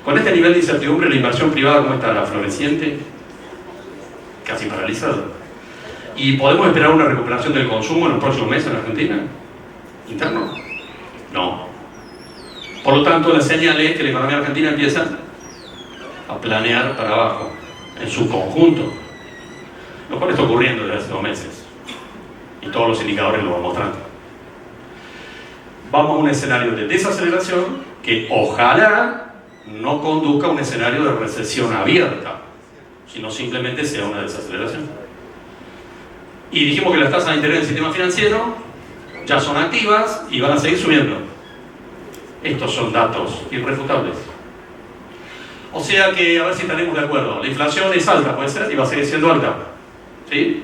Con este nivel de incertidumbre, la inversión privada, ¿cómo está? Floreciente, casi paralizada. ¿Y podemos esperar una recuperación del consumo en los próximos meses en Argentina? ¿Interno? No. Por lo tanto, la señal es que la economía argentina empieza a planear para abajo, en su conjunto. Lo cual está ocurriendo desde hace 2 meses. Y todos los indicadores lo van mostrando. Vamos a un escenario de desaceleración que ojalá no conduzca a un escenario de recesión abierta, sino simplemente sea una desaceleración. Y dijimos que las tasas de interés del sistema financiero ya son activas y van a seguir subiendo. Estos son datos irrefutables. O sea que, a ver si estaremos de acuerdo, la inflación es alta, puede ser, y va a seguir siendo alta, ¿sí?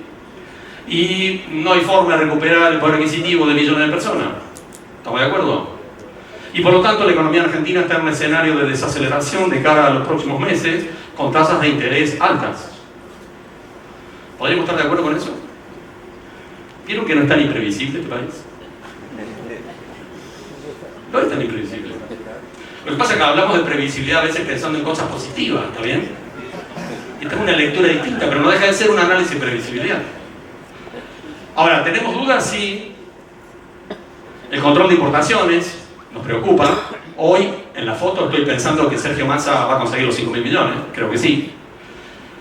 Y no hay forma de recuperar el poder adquisitivo de millones de personas. ¿Estamos de acuerdo? Y por lo tanto la economía argentina está en un escenario de desaceleración de cara a los próximos meses con tasas de interés altas. ¿Podríamos estar de acuerdo con eso? ¿Vieron que no es tan imprevisible este país? No es tan imprevisible. Lo que pasa es que hablamos de previsibilidad a veces pensando en cosas positivas, ¿está bien? Esta es una lectura distinta, pero no deja de ser un análisis de previsibilidad. Ahora, ¿tenemos dudas? Sí. El control de importaciones nos preocupa. Hoy, en la foto, estoy pensando que Sergio Massa va a conseguir los 5.000 millones. Creo que sí.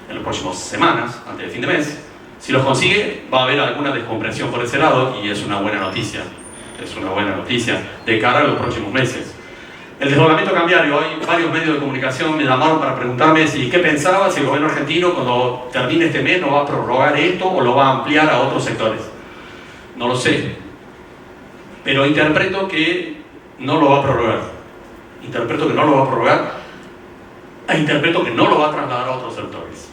En las próximas semanas, antes del fin de mes. Si los consigue, va a haber alguna descompresión por ese lado y es una buena noticia. Es una buena noticia de cara a los próximos meses. El desdoblamiento cambiario. Hay varios medios de comunicación me llamaron para preguntarme qué pensaba, si el gobierno argentino cuando termine este mes no va a prorrogar esto o lo va a ampliar a otros sectores. No lo sé. Pero interpreto que no lo va a prorrogar. Interpreto que no lo va a prorrogar. E interpreto que no lo va a trasladar a otros sectores.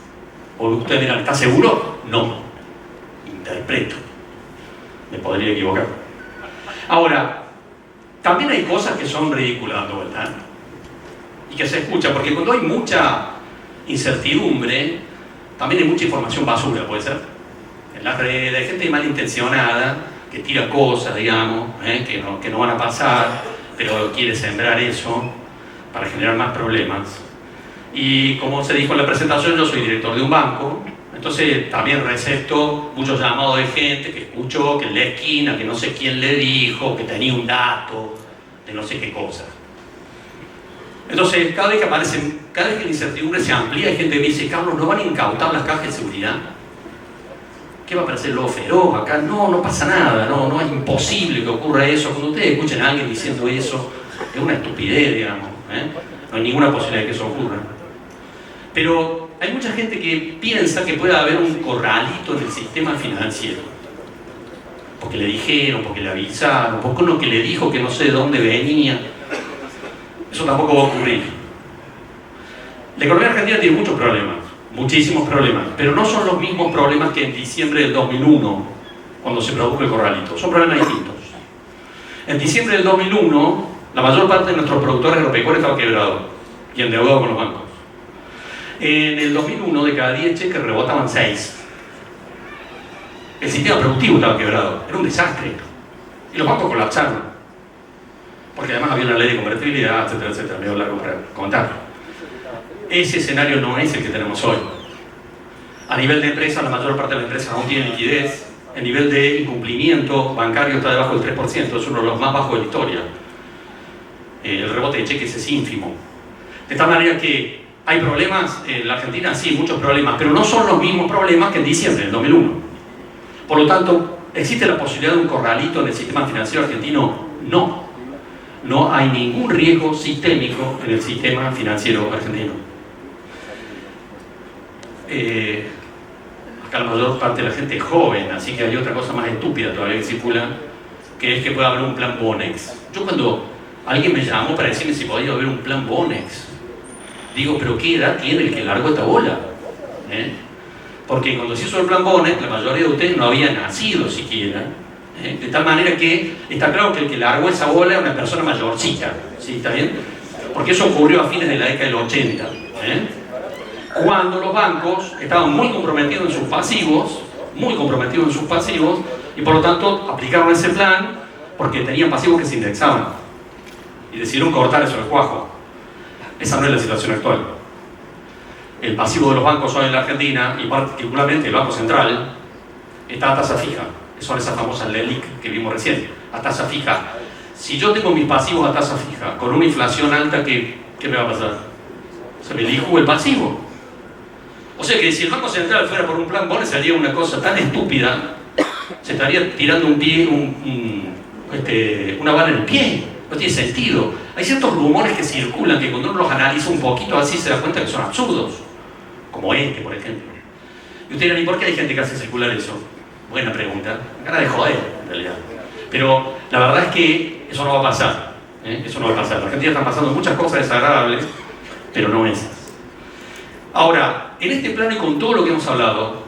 O ustedes dirán, ¿está seguro? No. Interpreto. Me podría equivocar. Ahora, también hay cosas que son ridículas dando vuelta, ¿eh? Y que se escuchan, porque cuando hay mucha incertidumbre, también hay mucha información basura, puede ser. En las redes, hay gente malintencionada que tira cosas, digamos, que no van a pasar, pero quiere sembrar eso para generar más problemas. Y como se dijo en la presentación, yo soy director de un banco, entonces también recepto muchos llamados de gente que escuchó que en la esquina, que no sé quién le dijo, que tenía un dato de no sé qué cosa. Entonces, cada vez que la incertidumbre se amplía, hay gente que me dice, Carlos, ¿no van a incautar las cajas de seguridad? ¿Qué va a parecer lo feroz acá? No pasa nada, no es imposible que ocurra eso. Cuando ustedes escuchen a alguien diciendo eso, es una estupidez, digamos, no hay ninguna posibilidad de que eso ocurra. Pero hay mucha gente que piensa que puede haber un corralito en el sistema financiero. Porque le dijeron, porque le avisaron, porque uno que le dijo que no sé de dónde venía. Eso tampoco va a ocurrir. La economía argentina tiene muchos problemas, muchísimos problemas, pero no son los mismos problemas que en diciembre del 2001, cuando se produjo el corralito. Son problemas distintos. En diciembre del 2001, la mayor parte de nuestros productores agropecuarios estaba quebrados y endeudados con los bancos. En el 2001, de cada 10 cheques rebotaban 6. El sistema productivo estaba quebrado, era un desastre. Y los bancos colapsaron. Porque además había una ley de convertibilidad, etcétera, etcétera, medio largo para contarlo. Ese escenario no es el que tenemos hoy. A nivel de empresas, la mayor parte de las empresas aún tienen liquidez. El nivel de incumplimiento bancario está debajo del 3%, es uno de los más bajos de la historia. El rebote de cheques es ínfimo. De tal manera que hay problemas en la Argentina, sí, muchos problemas, pero no son los mismos problemas que en diciembre del 2001. Por lo tanto, ¿existe la posibilidad de un corralito en el sistema financiero argentino? No. No hay ningún riesgo sistémico en el sistema financiero argentino. Acá la mayor parte de la gente es joven, así que hay otra cosa más estúpida todavía que circula, que es que puede haber un plan Bonex. Yo cuando alguien me llamó para decirme si podía haber un plan Bonex, digo, pero ¿qué edad tiene el que largó esta bola? Porque cuando se hizo el plan Bonex, la mayoría de ustedes no había nacido siquiera. De tal manera que está claro que el que largó esa bola es una persona mayorcita. ¿Sí? ¿Está bien? Porque eso ocurrió a fines de la década del 80. Cuando los bancos estaban muy comprometidos en sus pasivos, y por lo tanto aplicaron ese plan porque tenían pasivos que se indexaban. Y decidieron cortar eso del cuajo. Esa no es la situación actual. El pasivo de los bancos hoy en la Argentina, y particularmente el Banco Central, está a tasa fija. Son esas famosas LELIC que vimos recién, a tasa fija. Si yo tengo mis pasivos a tasa fija, con una inflación alta, ¿qué me va a pasar? Se me elijo el pasivo. O sea que si el Banco Central fuera por un plan Bonex, sería una cosa tan estúpida, se estaría tirando una bala en el pie. No tiene sentido. Hay ciertos rumores que circulan que cuando uno los analiza un poquito así se da cuenta que son absurdos. Como este, por ejemplo. Y ustedes dirán, ¿y por qué hay gente que hace circular eso? Buena pregunta. Gana de joder, en realidad. Pero la verdad es que eso no va a pasar. Eso no va a pasar. En Argentina están pasando muchas cosas desagradables, pero no esas. Ahora, en este plano y con todo lo que hemos hablado,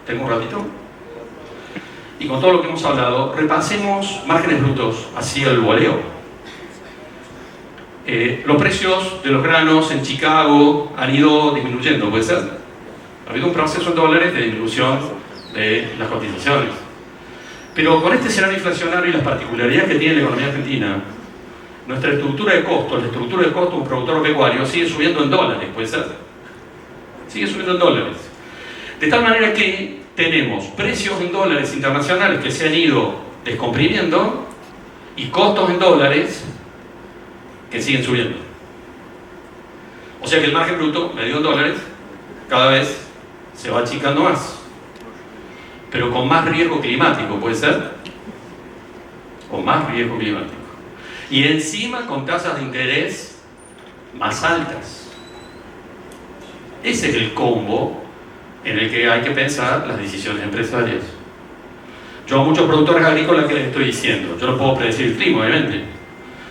¿tengo un ratito? Y con todo lo que hemos hablado, repasemos márgenes brutos, así el voleo. Los precios de los granos en Chicago han ido disminuyendo, ¿puede ser? Ha habido un proceso en dólares de disminución de las cotizaciones. Pero con este escenario inflacionario y las particularidades que tiene la economía argentina, nuestra estructura de costos, la estructura de costos de un productor pecuario sigue subiendo en dólares, ¿puede ser? Sigue subiendo en dólares. De tal manera que tenemos precios en dólares internacionales que se han ido descomprimiendo y costos en dólares que siguen subiendo. O sea que el margen bruto, medido en dólares, cada vez se va achicando más, pero con más riesgo climático, ¿puede ser? Con más riesgo climático. Y encima con tasas de interés más altas. Ese es el combo en el que hay que pensar las decisiones empresariales. Yo a muchos productores agrícolas, ¿qué les estoy diciendo? Yo no puedo predecir el clima, obviamente.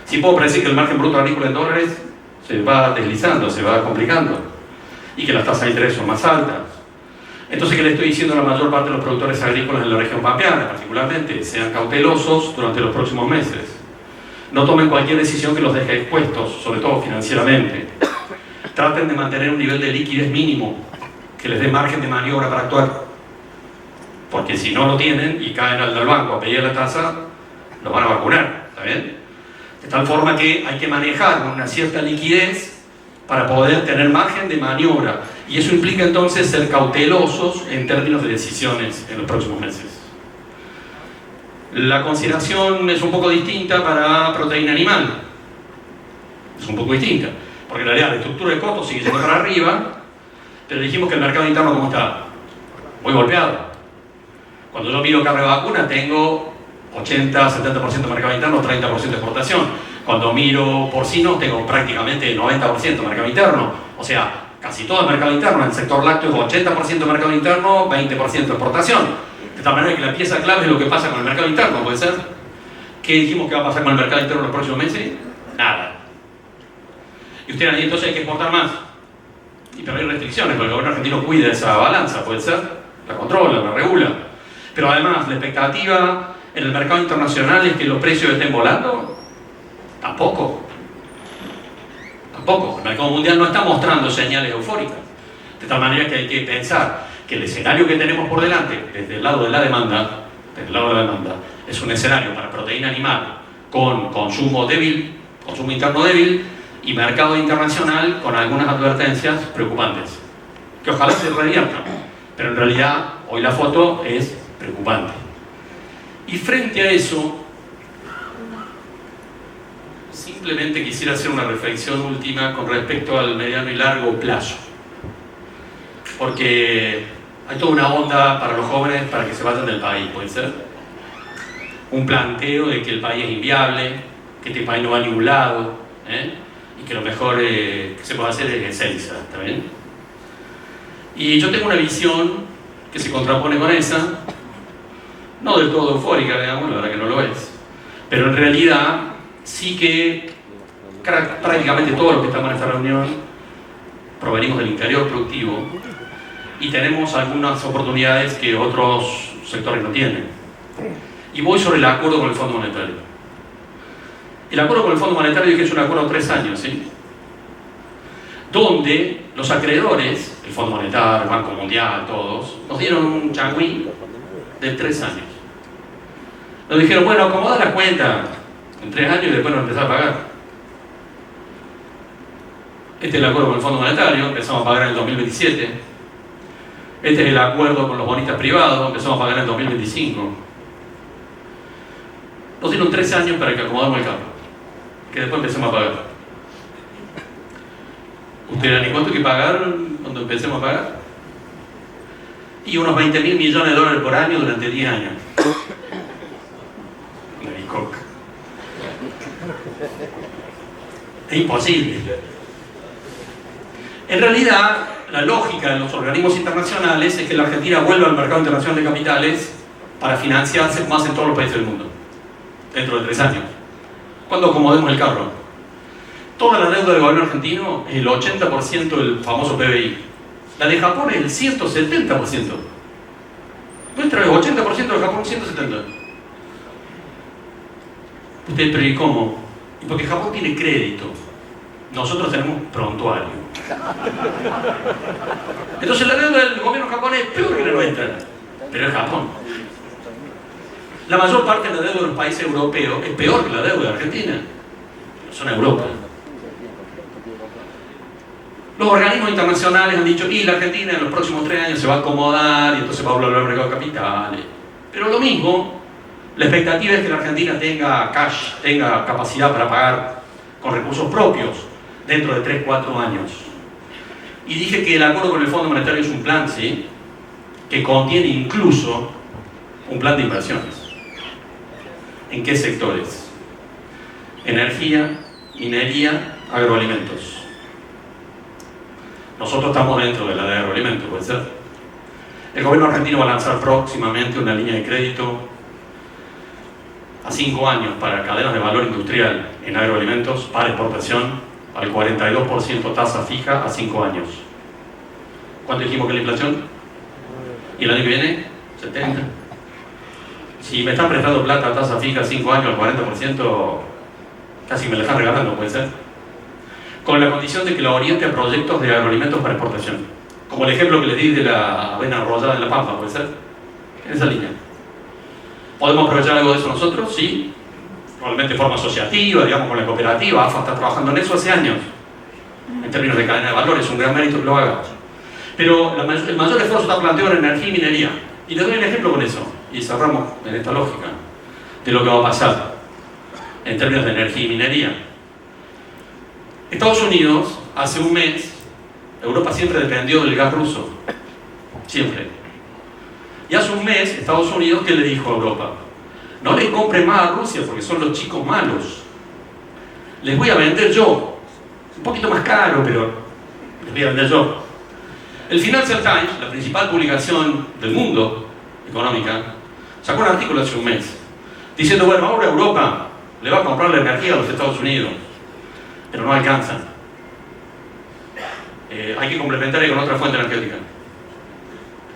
Sí puedo predecir que el margen bruto agrícola en dólares se va deslizando, se va complicando, y que las tasas de interés son más altas. Entonces, ¿qué le estoy diciendo a la mayor parte de los productores agrícolas en la región pampeana, particularmente? Sean cautelosos durante los próximos meses. No tomen cualquier decisión que los deje expuestos, sobre todo financieramente. Traten de mantener un nivel de liquidez mínimo que les dé margen de maniobra para actuar. Porque si no lo tienen y caen al banco a pedir la tasa, los van a vacunar, ¿está bien? De tal forma que hay que manejar una cierta liquidez para poder tener margen de maniobra. Y eso implica entonces ser cautelosos en términos de decisiones en los próximos meses. La consideración es un poco distinta para proteína animal. Es un poco distinta. Porque en realidad la estructura de costos sigue yendo para arriba, pero dijimos que el mercado interno, ¿cómo está? Muy golpeado. Cuando yo miro carne de vacuna, tengo 80-70% de mercado interno, 30% de exportación. Cuando miro porcinos, tengo prácticamente 90% de mercado interno. O sea, casi todo el mercado interno. En el sector lácteo es 80% de mercado interno, 20% de exportación. De tal manera que la pieza clave es lo que pasa con el mercado interno, ¿puede ser? ¿Qué dijimos que va a pasar con el mercado interno en los próximos meses? Nada. Y ustedes han dicho, entonces hay que exportar más. Pero hay restricciones, porque el gobierno argentino cuida esa balanza, ¿puede ser? La controla, la regula. Pero además, la expectativa en el mercado internacional es que los precios estén volando. Tampoco. El mercado mundial no está mostrando señales eufóricas. De tal manera que hay que pensar que el escenario que tenemos por delante, desde el lado de la demanda, es un escenario para proteína animal con consumo débil, consumo interno débil, y mercado internacional con algunas advertencias preocupantes, que ojalá se reviertan, pero en realidad hoy la foto es preocupante. Y frente a eso, simplemente quisiera hacer una reflexión última con respecto al mediano y largo plazo, porque Hay toda una onda para los jóvenes para que se vayan del país, ¿puede ser? Un planteo de que el país es inviable, que este país no va a ningún lado, y que lo mejor que se puede hacer es Ezeiza, ¿está bien? Y yo tengo una visión que se contrapone con esa, no del todo eufórica, digamos, la verdad que no lo es, pero en realidad sí que prácticamente todos los que estamos en esta reunión provenimos del interior productivo y tenemos algunas oportunidades que otros sectores no tienen. Y voy sobre el acuerdo con el Fondo Monetario. El acuerdo con el Fondo Monetario es que es un acuerdo de 3 años, ¿sí? Donde los acreedores, el Fondo Monetario, el Banco Mundial, todos, nos dieron un changüí de 3 años. Nos dijeron, bueno, acomoda la cuenta en 3 años y después nos empezar a pagar. Este es el acuerdo con el Fondo Monetario, empezamos a pagar en el 2027. Este es el acuerdo con los bonistas privados, empezamos a pagar en el 2025. Nos dieron 3 años para que acomodemos el campo, que después empecemos a pagar. ¿Ustedes dirán, ¿y cuánto hay que pagar cuando empecemos a pagar? Y unos 20.000 millones de dólares por año durante 10 años. Una bicoca. Es imposible. En realidad, la lógica de los organismos internacionales es que la Argentina vuelva al mercado internacional de capitales para financiarse más en todos los países del mundo, dentro de 3 años, cuando acomodemos el carro. Toda la deuda del gobierno argentino es el 80% del famoso PBI. La de Japón es el 170%. Nuestra es 80% de Japón, 170%. Ustedes, pero ¿y cómo? Y porque Japón tiene crédito. Nosotros tenemos prontuario. Entonces la deuda del gobierno japonés es peor que la nuestra, pero es Japón. La mayor parte de la deuda de los países europeos es peor que la deuda de Argentina. Son Europa. Los organismos internacionales han dicho, y la Argentina en los próximos 3 años se va a acomodar y entonces va a volver al mercado de capitales. Pero lo mismo, la expectativa es que la Argentina tenga cash, tenga capacidad para pagar con recursos propios dentro de 3-4 años. Y dije que el acuerdo con el Fondo Monetario es un plan, ¿sí?, que contiene incluso un plan de inversiones. ¿En qué sectores? Energía, minería, agroalimentos. Nosotros estamos dentro de la de agroalimentos, puede ser. El gobierno argentino va a lanzar próximamente una línea de crédito a 5 años para cadenas de valor industrial en agroalimentos para exportación al 42% tasa fija a 5 años. ¿Cuánto dijimos que es la inflación? ¿Y el año que viene? 70. Si me están prestando plata a tasa fija a 5 años al 40%, casi me la están regalando, puede ser. Con la condición de que la oriente a proyectos de agroalimentos para exportación. Como el ejemplo que les di de la avena arrollada en La Pampa, puede ser. En esa línea. ¿Podemos aprovechar algo de eso nosotros? Sí. Probablemente de forma asociativa, digamos, con la cooperativa. AFA está trabajando en eso hace años. En términos de cadena de valor, es un gran mérito que lo haga. Pero el mayor esfuerzo está planteado en energía y minería. Y les doy un ejemplo con eso. Y cerramos en esta lógica de lo que va a pasar en términos de energía y minería. Estados Unidos, hace un mes, Europa siempre dependió del gas ruso. Siempre. Y hace un mes, Estados Unidos, ¿qué le dijo a Europa? No le compren más a Rusia porque son los chicos malos. Les voy a vender yo. Un poquito más caro, pero les voy a vender yo. El Financial Times, la principal publicación del mundo económica, sacó un artículo hace un mes diciendo, bueno, ahora Europa le va a comprar la energía a los Estados Unidos, pero no alcanzan. Hay que complementar con otra fuente energética.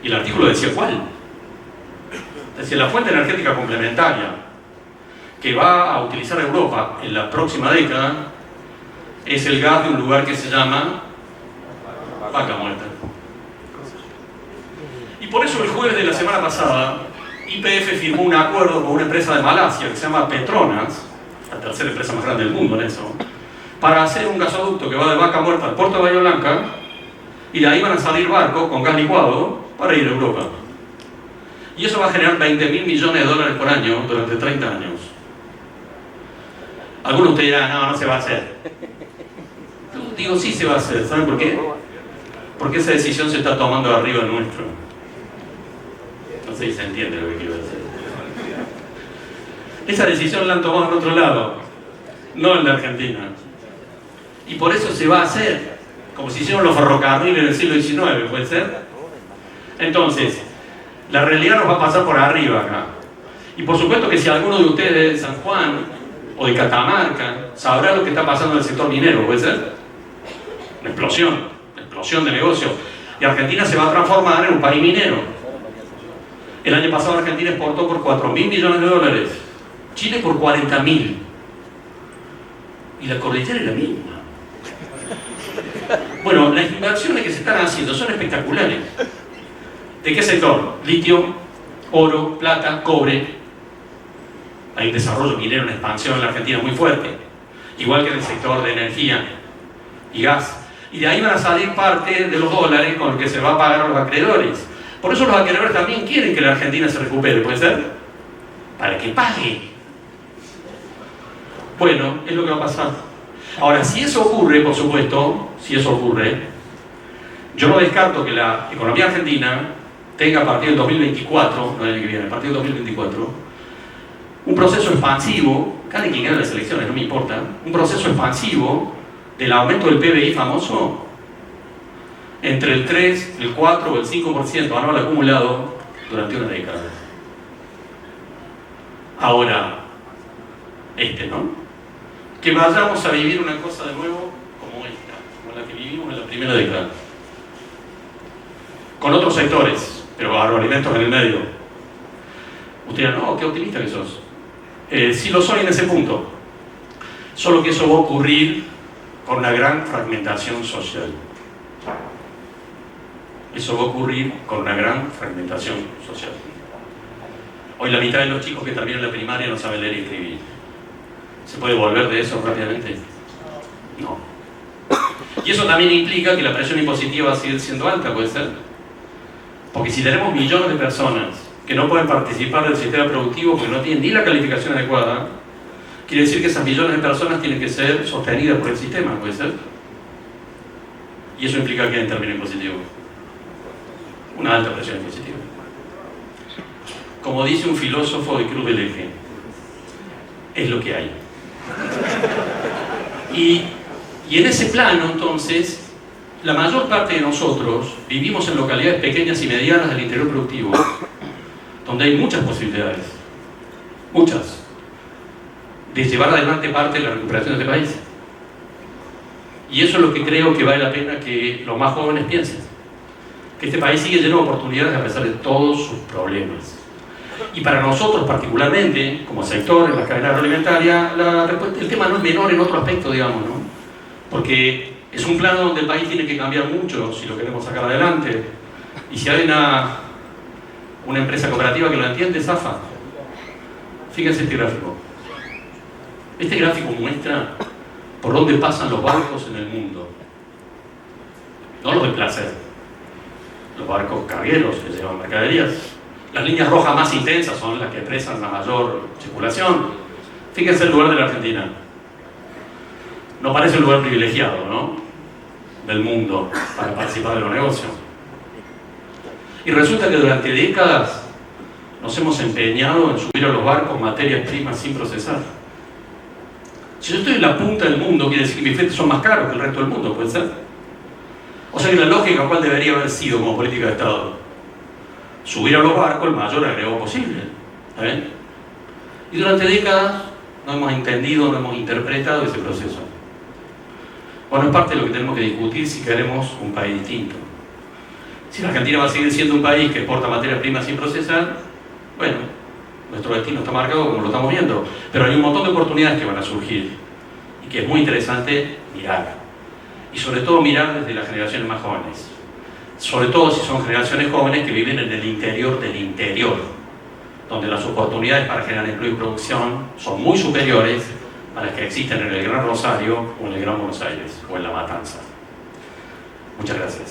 Y el artículo decía, ¿cuál? Decía, la fuente energética complementaria que va a utilizar Europa en la próxima década es el gas de un lugar que se llama Vaca Muerta. Y por eso el jueves de la semana pasada, YPF firmó un acuerdo con una empresa de Malasia que se llama Petronas, la tercera empresa más grande del mundo en eso, para hacer un gasoducto que va de Vaca Muerta al puerto de Bahía Blanca, y de ahí van a salir barcos con gas licuado para ir a Europa. Y eso va a generar 20.000 millones de dólares por año durante 30 años. Algunos de ustedes dirán, no, no se va a hacer. Yo digo, sí se va a hacer. ¿Saben por qué? Porque esa decisión se está tomando arriba nuestro. No sé si se entiende lo que quiero decir. Esa decisión la han tomado en otro lado, no en la Argentina. Y por eso se va a hacer, como se hicieron los ferrocarriles en el siglo XIX, ¿puede ser? Entonces, la realidad nos va a pasar por arriba acá. Y por supuesto que si alguno de ustedes es de San Juan o de Catamarca, sabrá lo que está pasando en el sector minero, ¿puede ser? Una explosión de negocio. Y Argentina se va a transformar en un país minero. El año pasado Argentina exportó por 4.000 millones de dólares. Chile por 40.000. Y la cordillera es la misma. Bueno, las inversiones que se están haciendo son espectaculares. ¿De qué sector? Litio, oro, plata, cobre. Hay un desarrollo minero, una expansión en la Argentina muy fuerte. Igual que en el sector de energía y gas. Y de ahí van a salir parte de los dólares con los que se va a pagar a los acreedores. Por eso los acreedores también quieren que la Argentina se recupere, ¿puede ser? Para que pague. Bueno, es lo que va a pasar. Ahora, si eso ocurre, por supuesto, si eso ocurre, yo no descarto que la economía argentina tenga a partir del 2024, no el año que viene, a partir del 2024, un proceso expansivo, cada quien gane las elecciones, no me importa, un proceso expansivo del aumento del PBI famoso entre el 3, el 4 o el 5% anual acumulado durante una década. Ahora, ¿no? Que vayamos a vivir una cosa de nuevo como esta, como la que vivimos en la primera década. Con otros sectores, pero agroalimentos en el medio. Usted dirá, no, qué optimista que sos. Sí lo soy en ese punto. Solo que eso va a ocurrir con una gran fragmentación social. Eso va a ocurrir con una gran fragmentación social. Hoy la mitad de los chicos que terminan la primaria no saben leer y escribir. ¿Se puede volver de eso rápidamente? No. Y eso también implica que la presión impositiva va a seguir siendo alta, ¿puede ser? Porque si tenemos millones de personas que no pueden participar del sistema productivo porque no tienen ni la calificación adecuada, quiere decir que esas millones de personas tienen que ser sostenidas por el sistema, ¿puede ser? Y eso implica que en términos positivos, una alta presión impositiva. Como dice un filósofo de Cruz del Eje, es lo que hay. Y en ese plano, entonces, la mayor parte de nosotros vivimos en localidades pequeñas y medianas del interior productivo, donde hay muchas posibilidades, muchas, de llevar adelante parte de la recuperación de este país. Y eso es lo que creo que vale la pena que los más jóvenes piensen. Que este país sigue lleno de oportunidades a pesar de todos sus problemas. Y para nosotros particularmente, como sector en la cadena agroalimentaria, el tema no es menor en otro aspecto, digamos, ¿no? Porque es un plano donde el país tiene que cambiar mucho si lo queremos sacar adelante. Y si hay una empresa cooperativa que lo entiende, zafa. Fíjense este gráfico. Este gráfico muestra por dónde pasan los barcos en el mundo. No los de placer. Los barcos cargueros que llevan mercaderías. Las líneas rojas más intensas son las que expresan la mayor circulación. Fíjense el lugar de la Argentina. No parece un lugar privilegiado, ¿no? Del mundo para participar de los negocios. Y resulta que durante décadas nos hemos empeñado en subir a los barcos materias primas sin procesar. Si yo estoy en la punta del mundo, quiere decir que mis fletes son más caros que el resto del mundo, ¿puede ser? O sea que la lógica, ¿cuál debería haber sido como política de Estado? Subir a los barcos el mayor agregado posible. ¿Está bien? Y durante décadas no hemos entendido, no hemos interpretado ese proceso. Bueno, es parte de lo que tenemos que discutir si queremos un país distinto. Si la Argentina va a seguir siendo un país que exporta materias primas sin procesar, bueno, nuestro destino está marcado como lo estamos viendo. Pero hay un montón de oportunidades que van a surgir y que es muy interesante mirar. Y sobre todo mirar desde las generaciones más jóvenes. Sobre todo si son generaciones jóvenes que viven en el interior del interior, donde las oportunidades para generar empleo y producción son muy superiores a las que existen en el Gran Rosario o en el Gran Buenos Aires o en La Matanza. Muchas gracias.